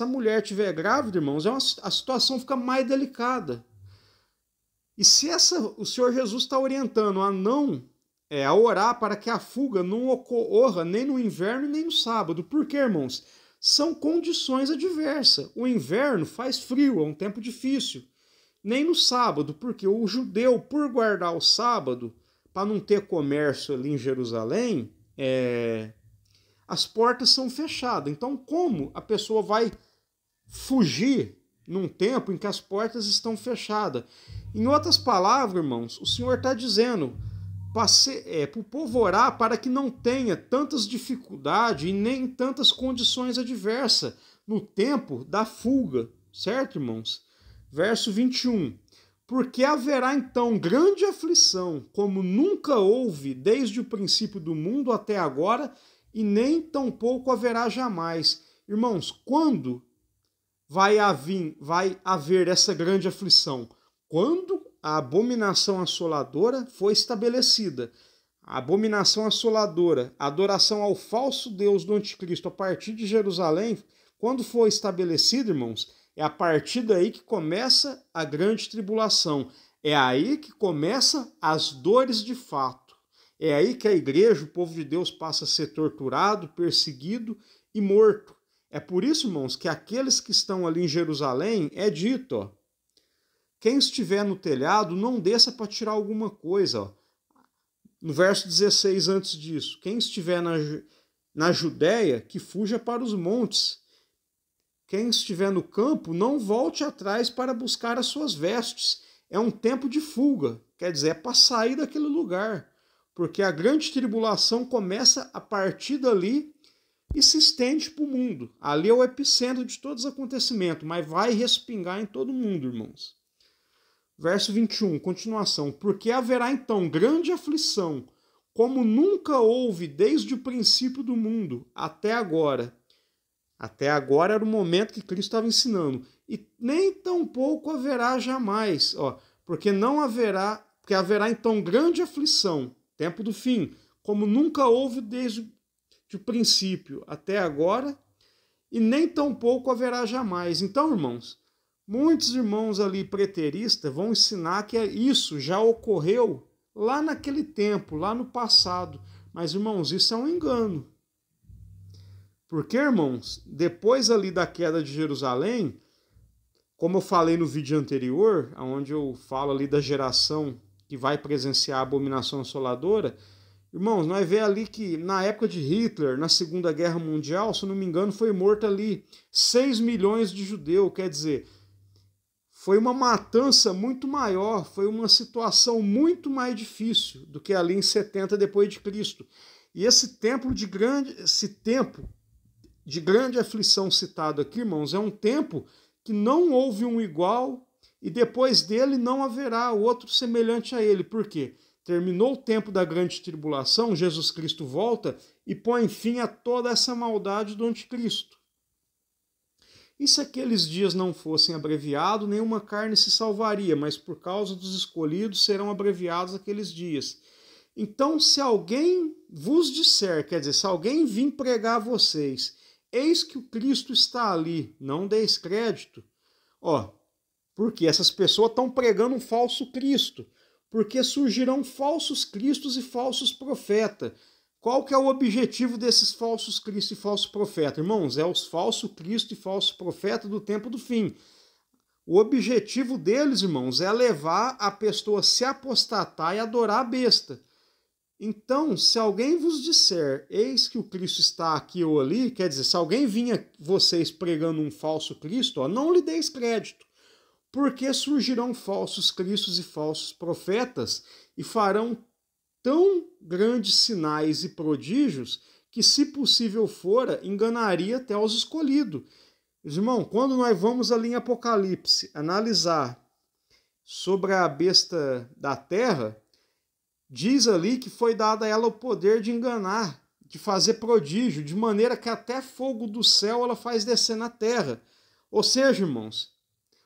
a mulher tiver grávida, irmãos, a situação fica mais delicada. E se o Senhor Jesus está orientando a orar para que a fuga não ocorra nem no inverno nem no sábado. Por quê, irmãos? São condições adversas. O inverno faz frio, é um tempo difícil. Nem no sábado, porque o judeu, por guardar o sábado, para não ter comércio ali em Jerusalém, as portas são fechadas. Então, como a pessoa vai fugir num tempo em que as portas estão fechadas? Em outras palavras, irmãos, o Senhor está dizendo, para o povo orar para que não tenha tantas dificuldades e nem tantas condições adversas no tempo da fuga, certo, irmãos? Verso 21. Porque haverá então grande aflição, como nunca houve desde o princípio do mundo até agora, e nem tampouco haverá jamais. Irmãos, quando vai haver essa grande aflição? Quando a abominação assoladora foi estabelecida. A abominação assoladora, a adoração ao falso Deus do anticristo a partir de Jerusalém, quando foi estabelecida, irmãos, é a partir daí que começa a grande tribulação. É aí que começam as dores de fato. É aí que a igreja, o povo de Deus, passa a ser torturado, perseguido e morto. É por isso, irmãos, que aqueles que estão ali em Jerusalém é dito, ó, quem estiver no telhado, não desça para tirar alguma coisa. Ó. No verso 16 antes disso, quem estiver na Judéia, que fuja para os montes. Quem estiver no campo, não volte atrás para buscar as suas vestes. É um tempo de fuga, quer dizer, é para sair daquele lugar. Porque a grande tribulação começa a partir dali e se estende para o mundo. Ali é o epicentro de todos os acontecimentos, mas vai respingar em todo mundo, irmãos. Verso 21, continuação. Porque haverá então grande aflição, como nunca houve desde o princípio do mundo até agora. Até agora era o momento que Cristo estava ensinando. E nem tampouco haverá jamais, ó, porque haverá então grande aflição, tempo do fim, como nunca houve desde o princípio até agora, e nem tampouco haverá jamais. Então, irmãos, muitos irmãos ali preteristas vão ensinar que isso já ocorreu lá naquele tempo, lá no passado. Mas, irmãos, isso é um engano. Porque, irmãos, depois ali da queda de Jerusalém, como eu falei no vídeo anterior, onde eu falo ali da geração que vai presenciar a abominação assoladora, irmãos, nós vemos ali que na época de Hitler, na Segunda Guerra Mundial, se não me engano, foi morto ali 6 milhões de judeus, quer dizer, foi uma matança muito maior, foi uma situação muito mais difícil do que ali em 70 depois de Cristo. E esse tempo de grande aflição citado aqui, irmãos, é um tempo que não houve um igual e depois dele não haverá outro semelhante a ele. Por quê? Terminou o tempo da grande tribulação, Jesus Cristo volta e põe fim a toda essa maldade do anticristo. E se aqueles dias não fossem abreviados, nenhuma carne se salvaria, mas por causa dos escolhidos serão abreviados aqueles dias. Então, se alguém vos disser, quer dizer, se alguém vir pregar a vocês, eis que o Cristo está ali, não deis crédito. Ó, porque essas pessoas estão pregando um falso Cristo, porque surgirão falsos cristos e falsos profetas. Qual que é o objetivo desses falsos cristos e falsos profetas? Irmãos, é os falsos cristos e falsos profetas do tempo do fim. O objetivo deles, irmãos, é levar a pessoa a se apostatar e adorar a besta. Então, se alguém vos disser, eis que o Cristo está aqui ou ali, quer dizer, se alguém vinha vocês pregando um falso Cristo, ó, não lhe deis crédito, porque surgirão falsos cristos e falsos profetas e farão tão grandes sinais e prodígios que, se possível fora, enganaria até os escolhidos. Irmão, quando nós vamos ali em Apocalipse analisar sobre a besta da terra, diz ali que foi dado a ela o poder de enganar, de fazer prodígio, de maneira que até fogo do céu ela faz descer na terra. Ou seja, irmãos,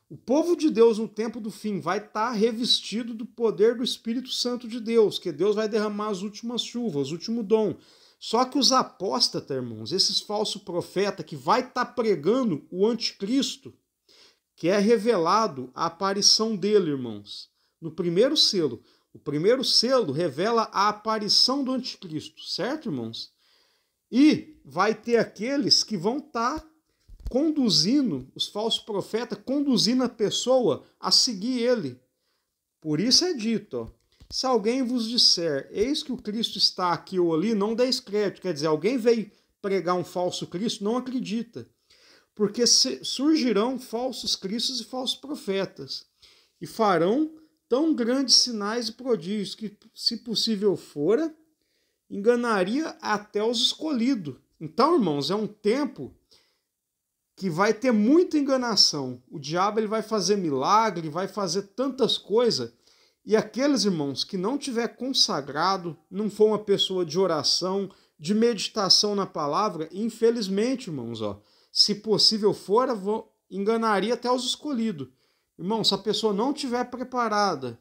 o povo de Deus no tempo do fim vai estar revestido do poder do Espírito Santo de Deus, que Deus vai derramar as últimas chuvas, o último dom. Só que os apóstatas, irmãos, esses falsos profetas que vai estar pregando o anticristo, que é revelado a aparição dele, irmãos, no primeiro selo. O primeiro selo revela a aparição do anticristo, certo, irmãos? E vai ter aqueles que vão estar conduzindo, os falsos profetas, conduzindo a pessoa a seguir ele. Por isso é dito, ó, se alguém vos disser, eis que o Cristo está aqui ou ali, não deis crédito. Quer dizer, alguém veio pregar um falso Cristo, não acredita. Porque surgirão falsos cristos e falsos profetas, e farão tão grandes sinais e prodígios que, se possível fora, enganaria até os escolhidos. Então, irmãos, é um tempo que vai ter muita enganação. O diabo ele vai fazer milagre, vai fazer tantas coisas, e aqueles irmãos que não tiver consagrado, não for uma pessoa de oração, de meditação na palavra, infelizmente, irmãos, se possível for, enganaria até os escolhidos. Irmão, se a pessoa não tiver preparada,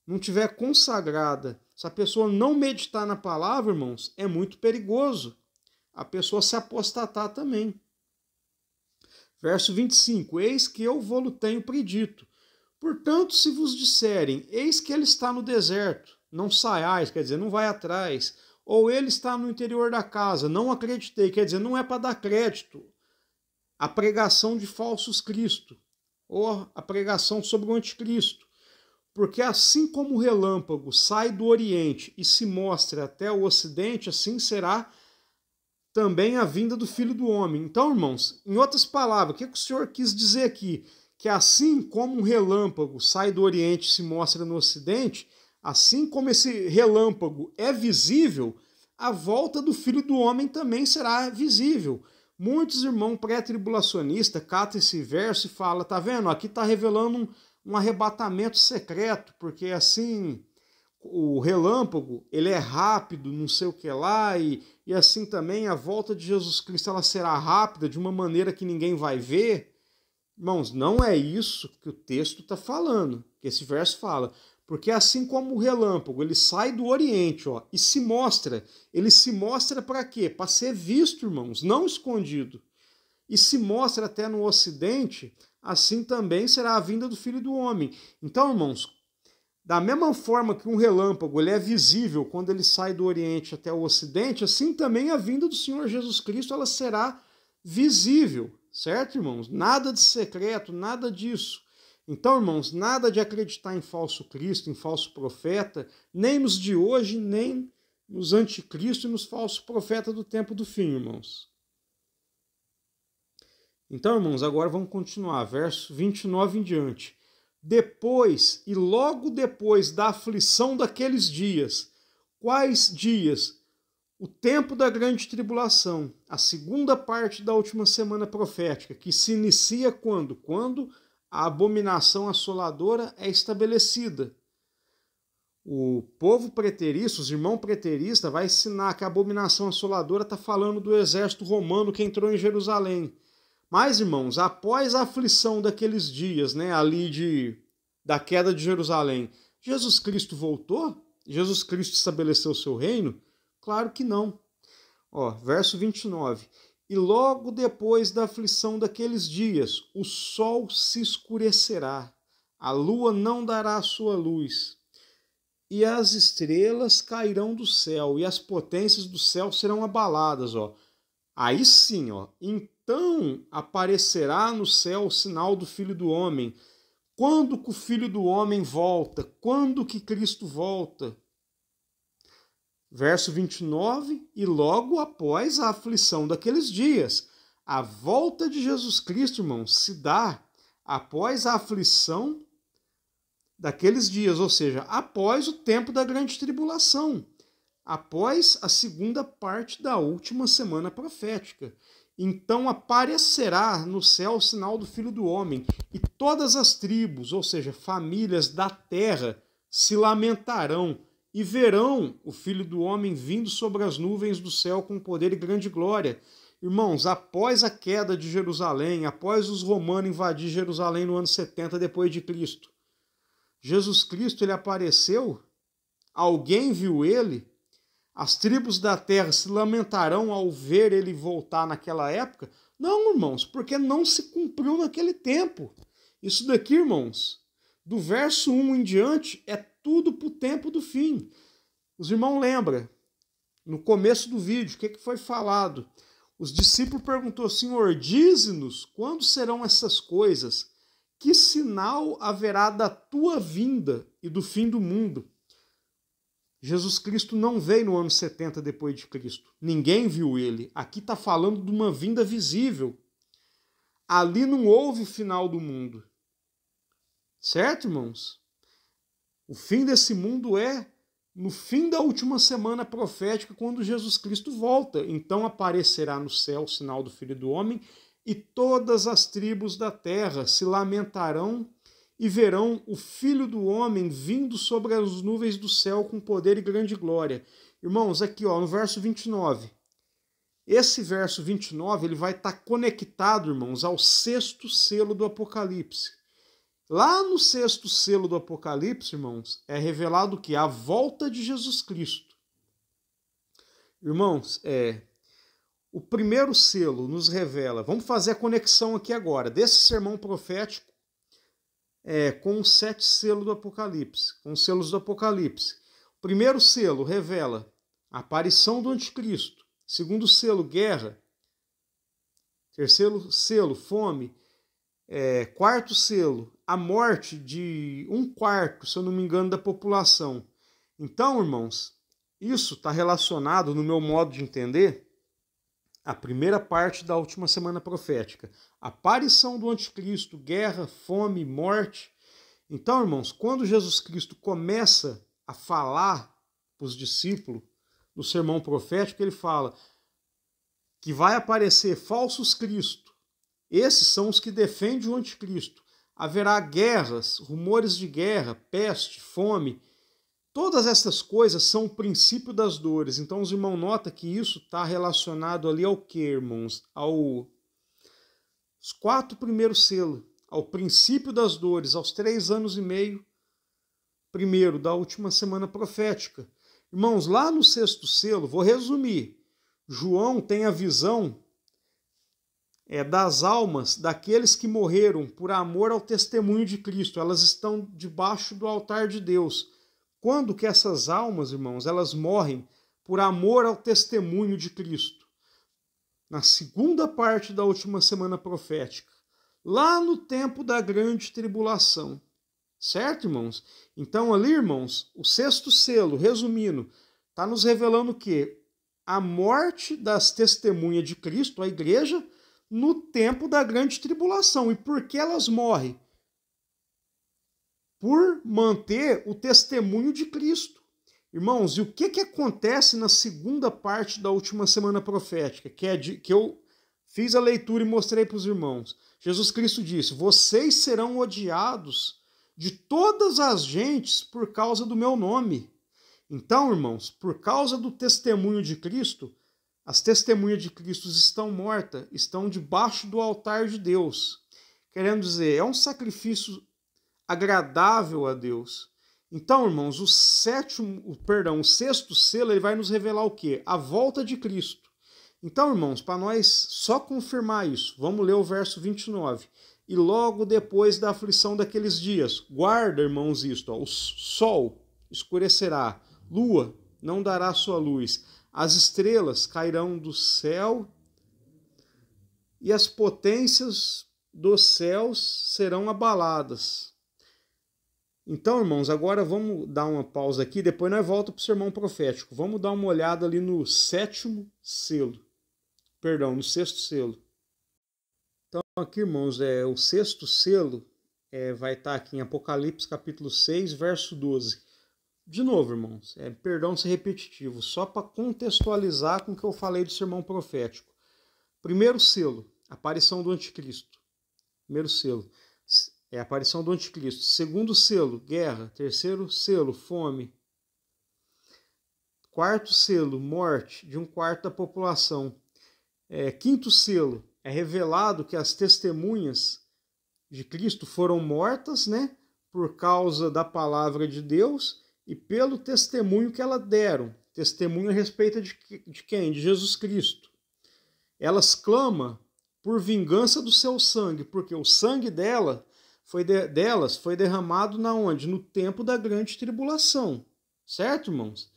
não tiver consagrada, se a pessoa não meditar na palavra, irmãos, é muito perigoso a pessoa se apostatar também. Verso 25, eis que eu vou-lo tenho predito. Portanto, se vos disserem, eis que ele está no deserto, não saiais, quer dizer, não vai atrás, ou ele está no interior da casa, não acreditei, quer dizer, não é para dar crédito a pregação de falsos Cristo, ou a pregação sobre o anticristo. Porque assim como o relâmpago sai do Oriente e se mostra até o Ocidente, assim será também a vinda do Filho do Homem. Então, irmãos, em outras palavras, o que o Senhor quis dizer aqui? Que assim como um relâmpago sai do Oriente e se mostra no Ocidente, assim como esse relâmpago é visível, a volta do Filho do Homem também será visível. Muitos irmãos pré-tribulacionistas catam esse verso e falam, tá vendo? Aqui está revelando um arrebatamento secreto, porque assim o relâmpago ele é rápido, não sei o que lá, e assim também a volta de Jesus Cristo ela será rápida, de uma maneira que ninguém vai ver. Irmãos, não é isso que o texto está falando, que esse verso fala. Porque assim como o relâmpago, ele sai do Oriente e se mostra. Ele se mostra para quê? Para ser visto, irmãos, não escondido. E se mostra até no Ocidente, assim também será a vinda do Filho do Homem. Então, irmãos, da mesma forma que um relâmpago ele é visível quando ele sai do Oriente até o Ocidente, assim também a vinda do Senhor Jesus Cristo ela será visível, certo, irmãos? Nada de secreto, nada disso. Então, irmãos, nada de acreditar em falso Cristo, em falso profeta, nem nos de hoje, nem nos anticristos e nos falsos profetas do tempo do fim, irmãos. Então, irmãos, agora vamos continuar, verso 29 em diante. Depois, e logo depois da aflição daqueles dias, quais dias? O tempo da grande tribulação, a segunda parte da última semana profética, que se inicia quando? Quando a abominação assoladora é estabelecida. O povo preterista, os irmãos preteristas, vai ensinar que a abominação assoladora está falando do exército romano que entrou em Jerusalém. Mas, irmãos, após a aflição daqueles dias, ali da queda de Jerusalém, Jesus Cristo voltou? Jesus Cristo estabeleceu o seu reino? Claro que não. Verso 29. E logo depois da aflição daqueles dias, o sol se escurecerá, a lua não dará a sua luz, e as estrelas cairão do céu, e as potências do céu serão abaladas. Aí sim, então aparecerá no céu o sinal do Filho do Homem. Quando que o Filho do Homem volta? Quando que Cristo volta? Verso 29, e logo após a aflição daqueles dias. A volta de Jesus Cristo, irmãos, se dá após a aflição daqueles dias, ou seja, após o tempo da grande tribulação, após a segunda parte da última semana profética. Então aparecerá no céu o sinal do Filho do Homem, e todas as tribos, ou seja, famílias da terra, se lamentarão, e verão o Filho do Homem vindo sobre as nuvens do céu com poder e grande glória. Irmãos, após a queda de Jerusalém, após os romanos invadir Jerusalém no ano 70 depois de Cristo, Jesus Cristo ele apareceu? Alguém viu ele? As tribos da terra se lamentarão ao ver ele voltar naquela época? Não, irmãos, porque não se cumpriu naquele tempo. Isso daqui, irmãos, do verso 1 em diante, é tudo para o tempo do fim. Os irmãos lembram, no começo do vídeo, o que foi falado? Os discípulos perguntou, Senhor, dize-nos quando serão essas coisas? Que sinal haverá da tua vinda e do fim do mundo? Jesus Cristo não veio no ano 70 depois de Cristo. Ninguém viu ele. Aqui está falando de uma vinda visível. Ali não houve final do mundo. Certo, irmãos? O fim desse mundo é no fim da última semana profética, quando Jesus Cristo volta. Então aparecerá no céu o sinal do Filho do Homem, e todas as tribos da terra se lamentarão e verão o Filho do Homem vindo sobre as nuvens do céu com poder e grande glória. Irmãos, aqui ó, no verso 29. Esse verso 29 ele vai estar conectado, irmãos, ao sexto selo do Apocalipse. Lá no sexto selo do Apocalipse, irmãos, é revelado que a volta de Jesus Cristo. Irmãos, o primeiro selo nos revela, vamos fazer a conexão aqui agora, desse sermão profético com os 7 selos do Apocalipse, com os selos do Apocalipse. O primeiro selo revela a aparição do anticristo. Segundo selo, guerra. Terceiro selo, fome. Quarto selo, a morte de 1/4, se eu não me engano, da população. Então, irmãos, isso está relacionado, no meu modo de entender, à primeira parte da última semana profética. Aparição do anticristo, guerra, fome, morte. Então, irmãos, quando Jesus Cristo começa a falar para os discípulos no sermão profético, ele fala que vai aparecer falsos cristos. Esses são os que defendem o anticristo. Haverá guerras, rumores de guerra, peste, fome. Todas essas coisas são o princípio das dores. Então os irmãos notam que isso está relacionado ali ao que, irmãos? Os 4 primeiros selos. Ao princípio das dores, aos 3 anos e meio, primeiro, da última semana profética. Irmãos, lá no sexto selo, vou resumir. João tem a visão das almas daqueles que morreram por amor ao testemunho de Cristo. Elas estão debaixo do altar de Deus. Quando que essas almas, irmãos, elas morrem por amor ao testemunho de Cristo? Na segunda parte da última semana profética, lá no tempo da grande tribulação. Certo, irmãos? Então ali, irmãos, o sexto selo, resumindo, está nos revelando o quê? A morte das testemunhas de Cristo, a igreja, no tempo da grande tribulação. E por que elas morrem? Por manter o testemunho de Cristo. Irmãos, e o que acontece na segunda parte da última semana profética? Que eu fiz a leitura e mostrei para os irmãos. Jesus Cristo disse: vocês serão odiados de todas as gentes por causa do meu nome. Então, irmãos, por causa do testemunho de Cristo, as testemunhas de Cristo estão mortas, estão debaixo do altar de Deus. Querendo dizer, é um sacrifício agradável a Deus. Então, irmãos, o sexto selo, ele vai nos revelar o quê? A volta de Cristo. Então, irmãos, para nós só confirmar isso, vamos ler o verso 29. E logo depois da aflição daqueles dias, guarda, irmãos, isto, o sol escurecerá, lua não dará sua luz, as estrelas cairão do céu e as potências dos céus serão abaladas. Então, irmãos, agora vamos dar uma pausa aqui, depois nós voltamos para o sermão profético. Vamos dar uma olhada ali no sexto selo. No sexto selo. Então, aqui, irmãos, o sexto selo vai estar aqui em Apocalipse capítulo 6, verso 12. De novo, irmãos, perdão ser repetitivo, só para contextualizar com o que eu falei do sermão profético. Primeiro selo, aparição do anticristo. Primeiro selo, a aparição do anticristo. Segundo selo, guerra. Terceiro selo, fome. Quarto selo, morte de 1/4 da população. Quinto selo, é revelado que as testemunhas de Cristo foram mortas, né, por causa da palavra de Deus e pelo testemunho que elas deram. Testemunho a respeito de quem? De Jesus Cristo. Elas clamam por vingança do seu sangue, porque o sangue delas foi derramado na onde? No tempo da grande tribulação. Certo, irmãos?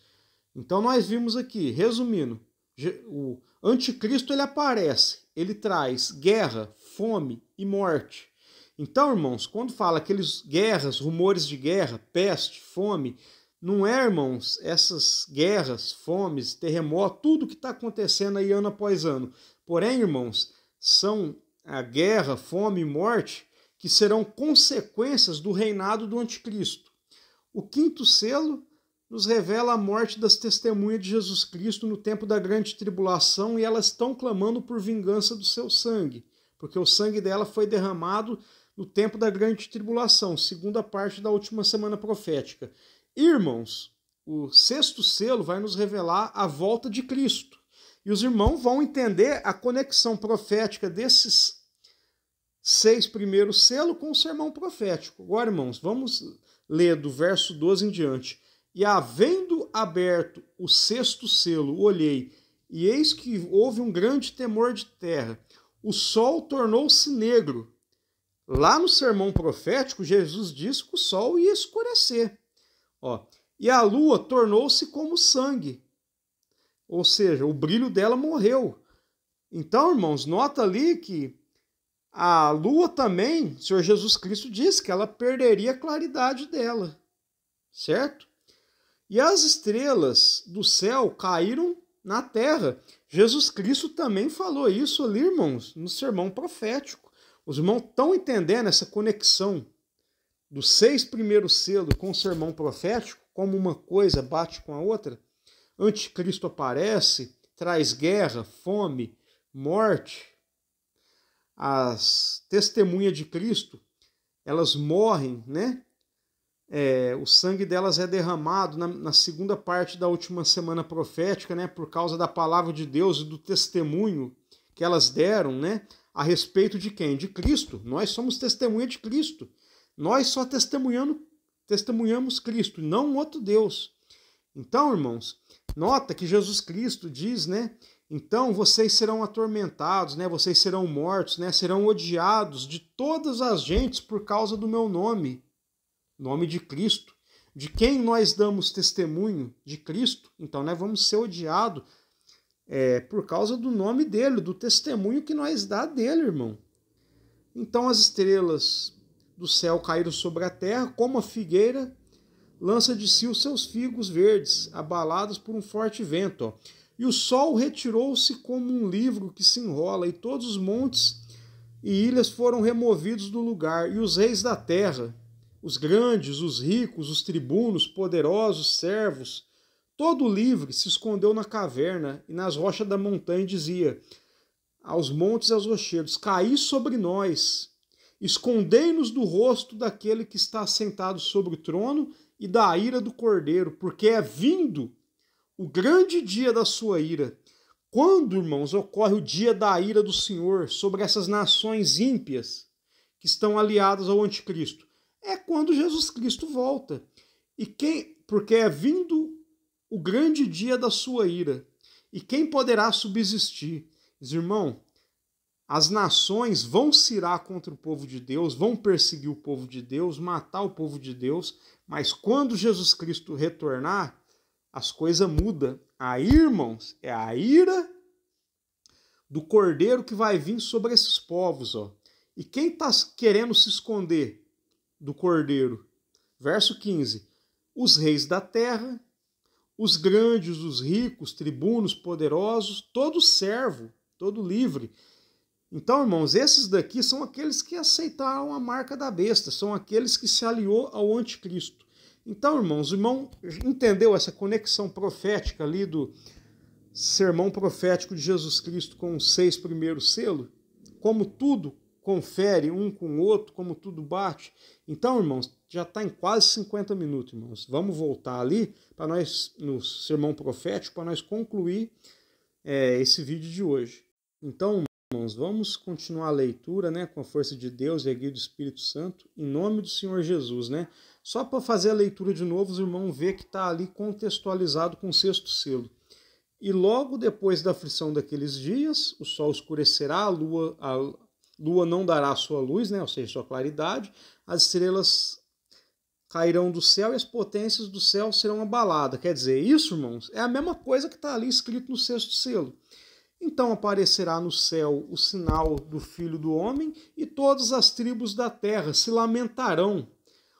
Então nós vimos aqui, resumindo, o anticristo ele aparece, ele traz guerra, fome e morte. Então, irmãos, quando fala aqueles guerras, rumores de guerra, peste, fome, não é, irmãos, essas guerras, fomes, terremotos, tudo que está acontecendo aí ano após ano. Porém, irmãos, são a guerra, fome e morte que serão consequências do reinado do anticristo. O quinto selo nos revela a morte das testemunhas de Jesus Cristo no tempo da grande tribulação, e elas estão clamando por vingança do seu sangue, porque o sangue dela foi derramado no tempo da grande tribulação, segunda parte da última semana profética. Irmãos, o sexto selo vai nos revelar a volta de Cristo. E os irmãos vão entender a conexão profética desses 6 primeiros selos com o sermão profético. Agora, irmãos, vamos ler do verso 12 em diante. E havendo aberto o sexto selo, olhei, e eis que houve um grande temor de terra. O sol tornou-se negro. Lá no sermão profético, Jesus disse que o sol ia escurecer. E a lua tornou-se como sangue. Ou seja, o brilho dela morreu. Então, irmãos, nota ali que a lua também, o Senhor Jesus Cristo disse que ela perderia a claridade dela. Certo? E as estrelas do céu caíram na terra. Jesus Cristo também falou isso ali, irmãos, no sermão profético. Os irmãos estão entendendo essa conexão dos 6 primeiros selos com o sermão profético, como uma coisa bate com a outra? Anticristo aparece, traz guerra, fome, morte. As testemunhas de Cristo, elas morrem, né? O sangue delas é derramado na segunda parte da última semana profética, né, por causa da palavra de Deus e do testemunho que elas deram, né, a respeito de quem? De Cristo. Nós somos testemunha de Cristo. Nós só testemunhamos Cristo, não um outro Deus. Então, irmãos, nota que Jesus Cristo diz, né, então vocês serão atormentados, né, vocês serão mortos, né, serão odiados de todas as gentes por causa do meu nome. Nome de Cristo. De quem nós damos testemunho? De Cristo. Então nós vamos ser odiados por causa do nome dele, do testemunho que nós dá dele, irmão. Então as estrelas do céu caíram sobre a terra, como a figueira lança de si os seus figos verdes, abalados por um forte vento. E o sol retirou-se como um livro que se enrola, e todos os montes e ilhas foram removidos do lugar, e os reis da terra, os grandes, os ricos, os tribunos, poderosos, servos, todo livre se escondeu na caverna e nas rochas da montanha, e dizia aos montes e aos rochedos: caí sobre nós, escondei-nos do rosto daquele que está sentado sobre o trono e da ira do Cordeiro, porque é vindo o grande dia da sua ira. Quando, irmãos, ocorre o dia da ira do Senhor sobre essas nações ímpias que estão aliadas ao anticristo? É quando Jesus Cristo volta. Porque é vindo o grande dia da sua ira. E quem poderá subsistir? Irmão, as nações vão se irar contra o povo de Deus, vão perseguir o povo de Deus, matar o povo de Deus, mas quando Jesus Cristo retornar, as coisas mudam. Aí, irmãos, é a ira do Cordeiro que vai vir sobre esses povos. E quem está querendo se esconder do Cordeiro? Verso 15. Os reis da terra, os grandes, os ricos, tribunos, poderosos, todo servo, todo livre. Então, irmãos, esses daqui são aqueles que aceitaram a marca da besta, são aqueles que se aliou ao anticristo. Então, irmãos, o irmão entendeu essa conexão profética ali do sermão profético de Jesus Cristo com os 6 primeiros selos? Como tudo confere um com o outro, como tudo bate. Então, irmãos, já está em quase 50 minutos, irmãos. Vamos voltar ali para nós, no sermão profético, para nós concluir esse vídeo de hoje. Então, irmãos, vamos continuar a leitura, né, com a força de Deus e a guia do Espírito Santo, em nome do Senhor Jesus, né? Só para fazer a leitura de novo, os irmãos vê que está ali contextualizado com o 6º selo. E logo depois da aflição daqueles dias, o sol escurecerá, a lua não dará sua luz, né, ou seja, sua claridade, as estrelas cairão do céu e as potências do céu serão abaladas. Quer dizer, isso, irmãos, é a mesma coisa que está ali escrito no 6º selo. Então aparecerá no céu o sinal do Filho do Homem, e todas as tribos da terra se lamentarão.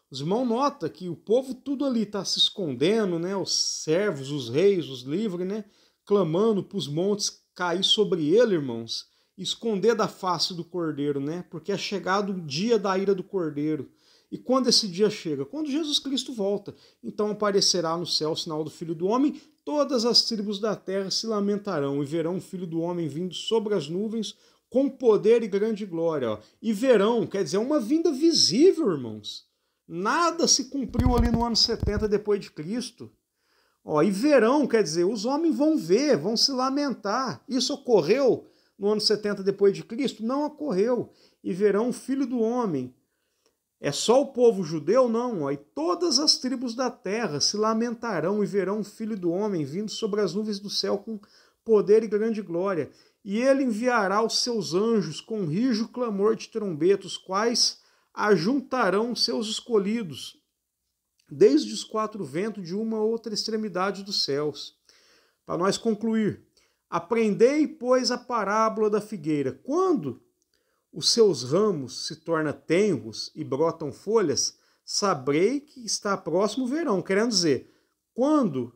Os irmãos notam que o povo tudo ali está se escondendo, né? Os servos, os reis, os livres, né? Clamando para os montes cair sobre ele, irmãos, esconder da face do Cordeiro, né? Porque é chegado o dia da ira do Cordeiro. E quando esse dia chega? Quando Jesus Cristo volta. Então aparecerá no céu o sinal do Filho do Homem, todas as tribos da terra se lamentarão e verão o Filho do Homem vindo sobre as nuvens com poder e grande glória. Ó. E verão, quer dizer, uma vinda visível, irmãos. Nada se cumpriu ali no ano 70 depois de Cristo. Ó, e verão, quer dizer, os homens vão ver, vão se lamentar. Isso ocorreu no ano 70 depois de Cristo? Não ocorreu. E verão o Filho do Homem. É só o povo judeu? Não. Ó, e todas as tribos da terra se lamentarão e verão o Filho do Homem vindo sobre as nuvens do céu com poder e grande glória. E ele enviará os seus anjos com rijo clamor de trombeta, os quais ajuntarão seus escolhidos desde os quatro ventos de uma ou outra extremidade dos céus. Para nós concluir, aprendei, pois, a parábola da figueira. Quando os seus ramos se tornam tenros e brotam folhas, saberei que está próximo o verão. Querendo dizer, quando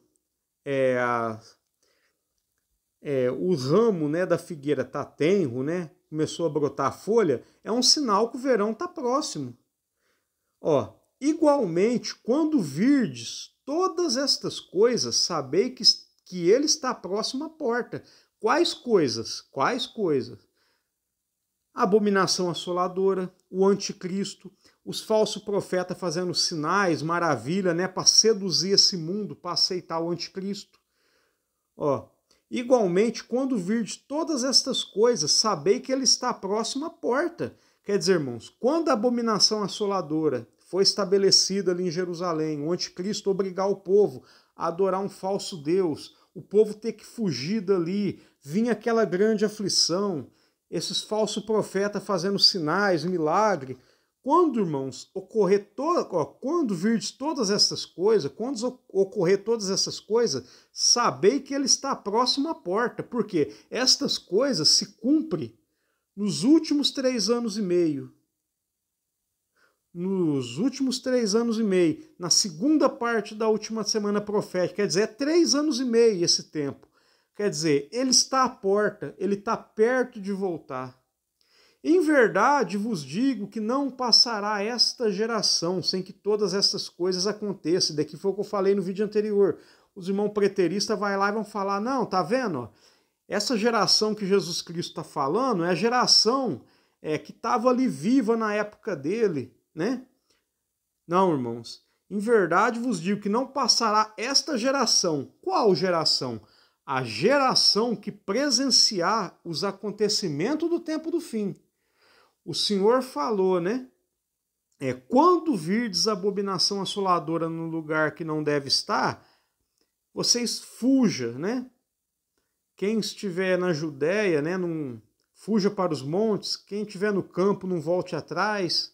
o ramo, né, da figueira está tenro, né, começou a brotar folha, é um sinal que o verão está próximo. Ó, igualmente, quando virdes todas estas coisas, sabei que ele está próximo à porta. Quais coisas? Quais coisas? A abominação assoladora, o anticristo, os falsos profetas fazendo sinais, maravilha, né, para seduzir esse mundo, para aceitar o anticristo. Ó, igualmente, quando virdes todas estas coisas, sabei que ele está próximo à porta. Quer dizer, irmãos, quando a abominação assoladora foi estabelecida ali em Jerusalém, o anticristo obrigar o povo a adorar um falso Deus, o povo ter que fugir dali, vinha aquela grande aflição, esses falsos profetas fazendo sinais, milagre. Quando, irmãos, quando virdes todas essas coisas, quando ocorrer todas essas coisas, sabei que ele está próximo à porta, porque estas coisas se cumprem nos últimos 3 anos e meio. Nos últimos 3 anos e meio, na segunda parte da última semana profética, quer dizer, é 3 anos e meio esse tempo. Quer dizer, ele está à porta, ele está perto de voltar. Em verdade vos digo que não passará esta geração sem que todas estas coisas aconteçam. Daqui foi o que eu falei no vídeo anterior. Os irmãos preteristas vão lá e vão falar, não, tá vendo? Essa geração que Jesus Cristo está falando é a geração que estava ali viva na época dele, né? Não, irmãos. Em verdade vos digo que não passará esta geração. Qual geração? A geração que presenciar os acontecimentos do tempo do fim. O Senhor falou, né? Quando virdes a abominação assoladora no lugar que não deve estar, vocês fujam, né? Quem estiver na Judéia, né, não fuja para os montes. Quem estiver no campo, não volte atrás.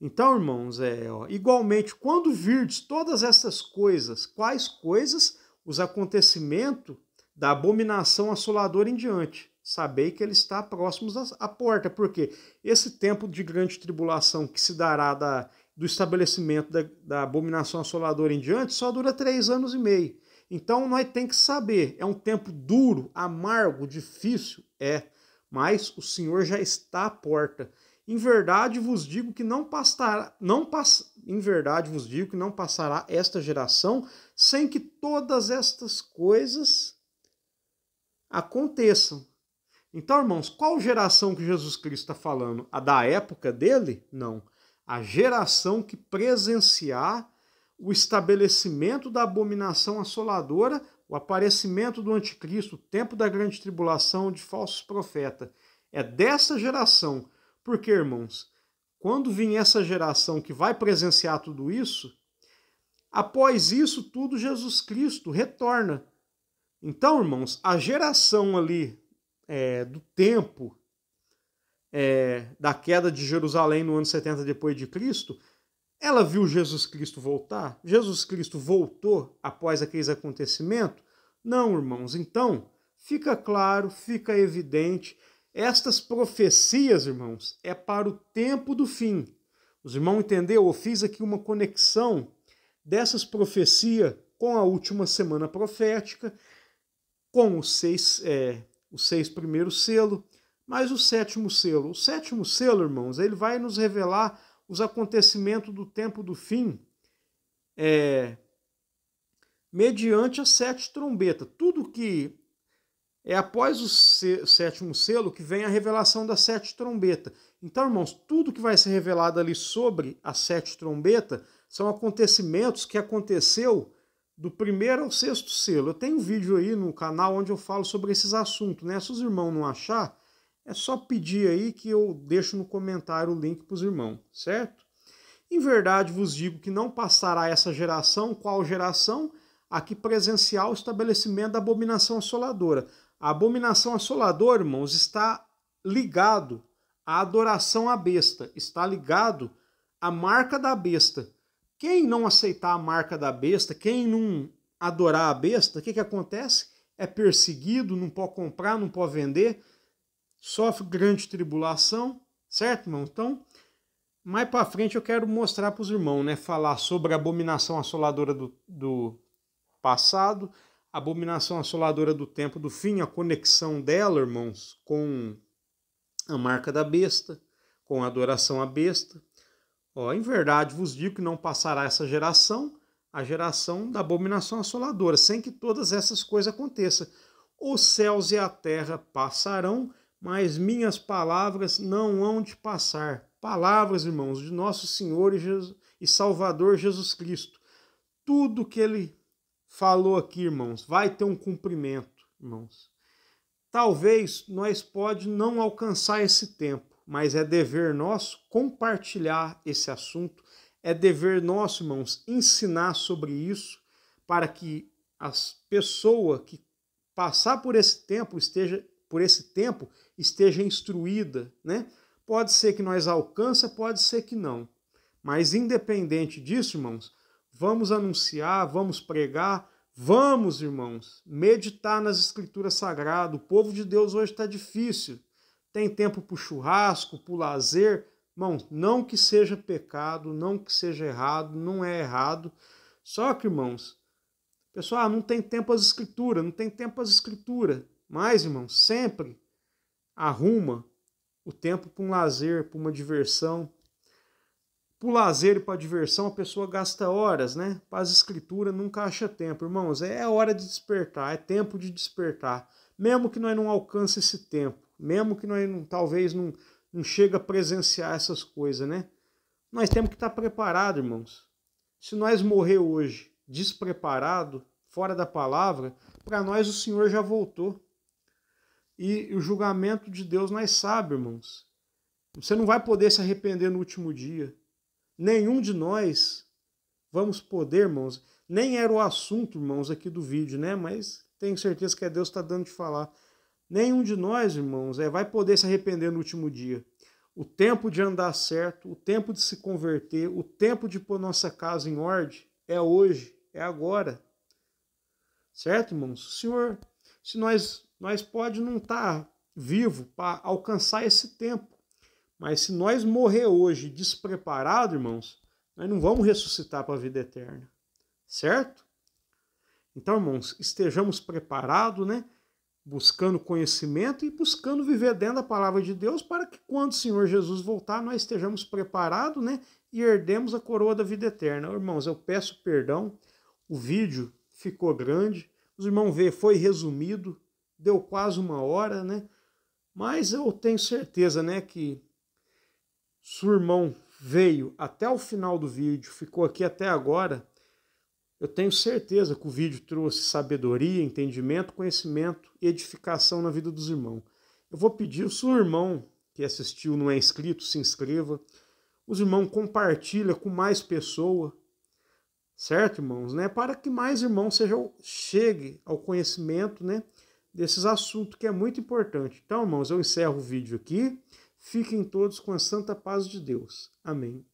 Então, irmãos, igualmente, quando virdes todas essas coisas, quais coisas? Os acontecimentos da abominação assoladora em diante. Sabei que ele está próximo à porta, porque esse tempo de grande tribulação que se dará do estabelecimento da abominação assoladora em diante só dura 3 anos e meio. Então nós temos que saber, é um tempo duro, amargo, difícil, mas o Senhor já está à porta. Em verdade vos digo que não passará esta geração sem que todas estas coisas aconteçam. Então, irmãos, qual geração que Jesus Cristo está falando? A da época dele? Não. A geração que presenciar o estabelecimento da abominação assoladora, o aparecimento do anticristo, o tempo da grande tribulação de falsos profetas. É dessa geração. Porque, irmãos, quando vir essa geração que vai presenciar tudo isso, após isso tudo Jesus Cristo retorna. Então, irmãos, a geração ali do tempo da queda de Jerusalém no ano 70 depois de Cristo, ela viu Jesus Cristo voltar? Jesus Cristo voltou após aqueles acontecimentos? Não, irmãos. Então, fica claro, fica evidente, estas profecias, irmãos, é para o tempo do fim. Os irmãos entenderam? Eu fiz aqui uma conexão dessas profecias com a última semana profética, com os 6 primeiros selos, mas o 7º selo. O 7º selo, irmãos, ele vai nos revelar os acontecimentos do tempo do fim mediante as 7 trombetas. Tudo que é após o 7º selo que vem a revelação das 7 trombetas. Então, irmãos, tudo que vai ser revelado ali sobre as 7 trombetas são acontecimentos que aconteceu do 1º ao 6º selo. Eu tenho um vídeo aí no canal onde eu falo sobre esses assuntos, né? Se os irmãos não achar, é só pedir aí que eu deixo no comentário o link para os irmãos, certo? Em verdade vos digo que não passará essa geração. Qual geração? A que presenciar o estabelecimento da abominação assoladora. A abominação assoladora, irmãos, está ligado à adoração à besta, está ligado à marca da besta. Quem não aceitar a marca da besta, quem não adorar a besta, o que acontece? É perseguido, não pode comprar, não pode vender, sofre grande tribulação, certo, irmão? Então, mais para frente eu quero mostrar para os irmãos, né? Falar sobre a abominação assoladora do passado, a abominação assoladora do tempo do fim, a conexão dela, irmãos, com a marca da besta, com a adoração à besta. Em verdade vos digo que não passará essa geração, a geração da abominação assoladora, sem que todas essas coisas aconteçam. Os céus e a terra passarão, mas minhas palavras não hão de passar. Palavras, irmãos, de nosso Senhor e Salvador Jesus Cristo. Tudo que ele falou aqui, irmãos, vai ter um cumprimento, irmãos. Talvez nós pode não alcançar esse tempo, mas é dever nosso compartilhar esse assunto, é dever nosso, irmãos, ensinar sobre isso, para que as pessoas que passar por esse tempo esteja instruída, né? Pode ser que nós alcança, pode ser que não. Mas independente disso, irmãos, vamos anunciar, vamos pregar, vamos, irmãos, meditar nas Escrituras Sagradas. O povo de Deus hoje está difícil. Tem tempo para o churrasco, para o lazer. Irmãos, não que seja pecado, não que seja errado, não é errado. Só que, irmãos, pessoal, não tem tempo às Escrituras, não tem tempo às Escrituras. Mas, irmãos, sempre arruma o tempo para um lazer, para uma diversão. Para o lazer e para a diversão, a pessoa gasta horas, né? Para as escrituras nunca acha tempo. Irmãos, é hora de despertar, é tempo de despertar. Mesmo que nós não alcance esse tempo, mesmo que nós talvez não chegue a presenciar essas coisas, né? Nós temos que estar preparados, irmãos. Se nós morrer hoje despreparado, fora da palavra, para nós o Senhor já voltou. E o julgamento de Deus nós sabemos, irmãos. Você não vai poder se arrepender no último dia. Nenhum de nós vamos poder, irmãos. Nem era o assunto, irmãos, aqui do vídeo, né? Mas tenho certeza que Deus está dando de falar. Nenhum de nós, irmãos, vai poder se arrepender no último dia. O tempo de andar certo, o tempo de se converter, o tempo de pôr nossa casa em ordem é hoje, é agora. Certo, irmãos? Senhor, se nós pode não estar vivo para alcançar esse tempo, mas se nós morrer hoje despreparado, irmãos, nós não vamos ressuscitar para a vida eterna. Certo? Então, irmãos, estejamos preparados, né? Buscando conhecimento e buscando viver dentro da palavra de Deus para que quando o Senhor Jesus voltar, nós estejamos preparados, né? E herdemos a coroa da vida eterna. Irmãos, eu peço perdão, o vídeo ficou grande, os irmãos vê, foi resumido, deu quase 1 hora, né? Mas eu tenho certeza, né, que se o irmão veio até o final do vídeo, ficou aqui até agora, eu tenho certeza que o vídeo trouxe sabedoria, entendimento, conhecimento e edificação na vida dos irmãos. Eu vou pedir, se o irmão que assistiu não é inscrito, se inscreva. Os irmãos compartilham com mais pessoas, certo, irmãos? Né? Para que mais irmãos chegue ao conhecimento, né, desses assuntos que é muito importante. Então, irmãos, eu encerro o vídeo aqui. Fiquem todos com a santa paz de Deus. Amém.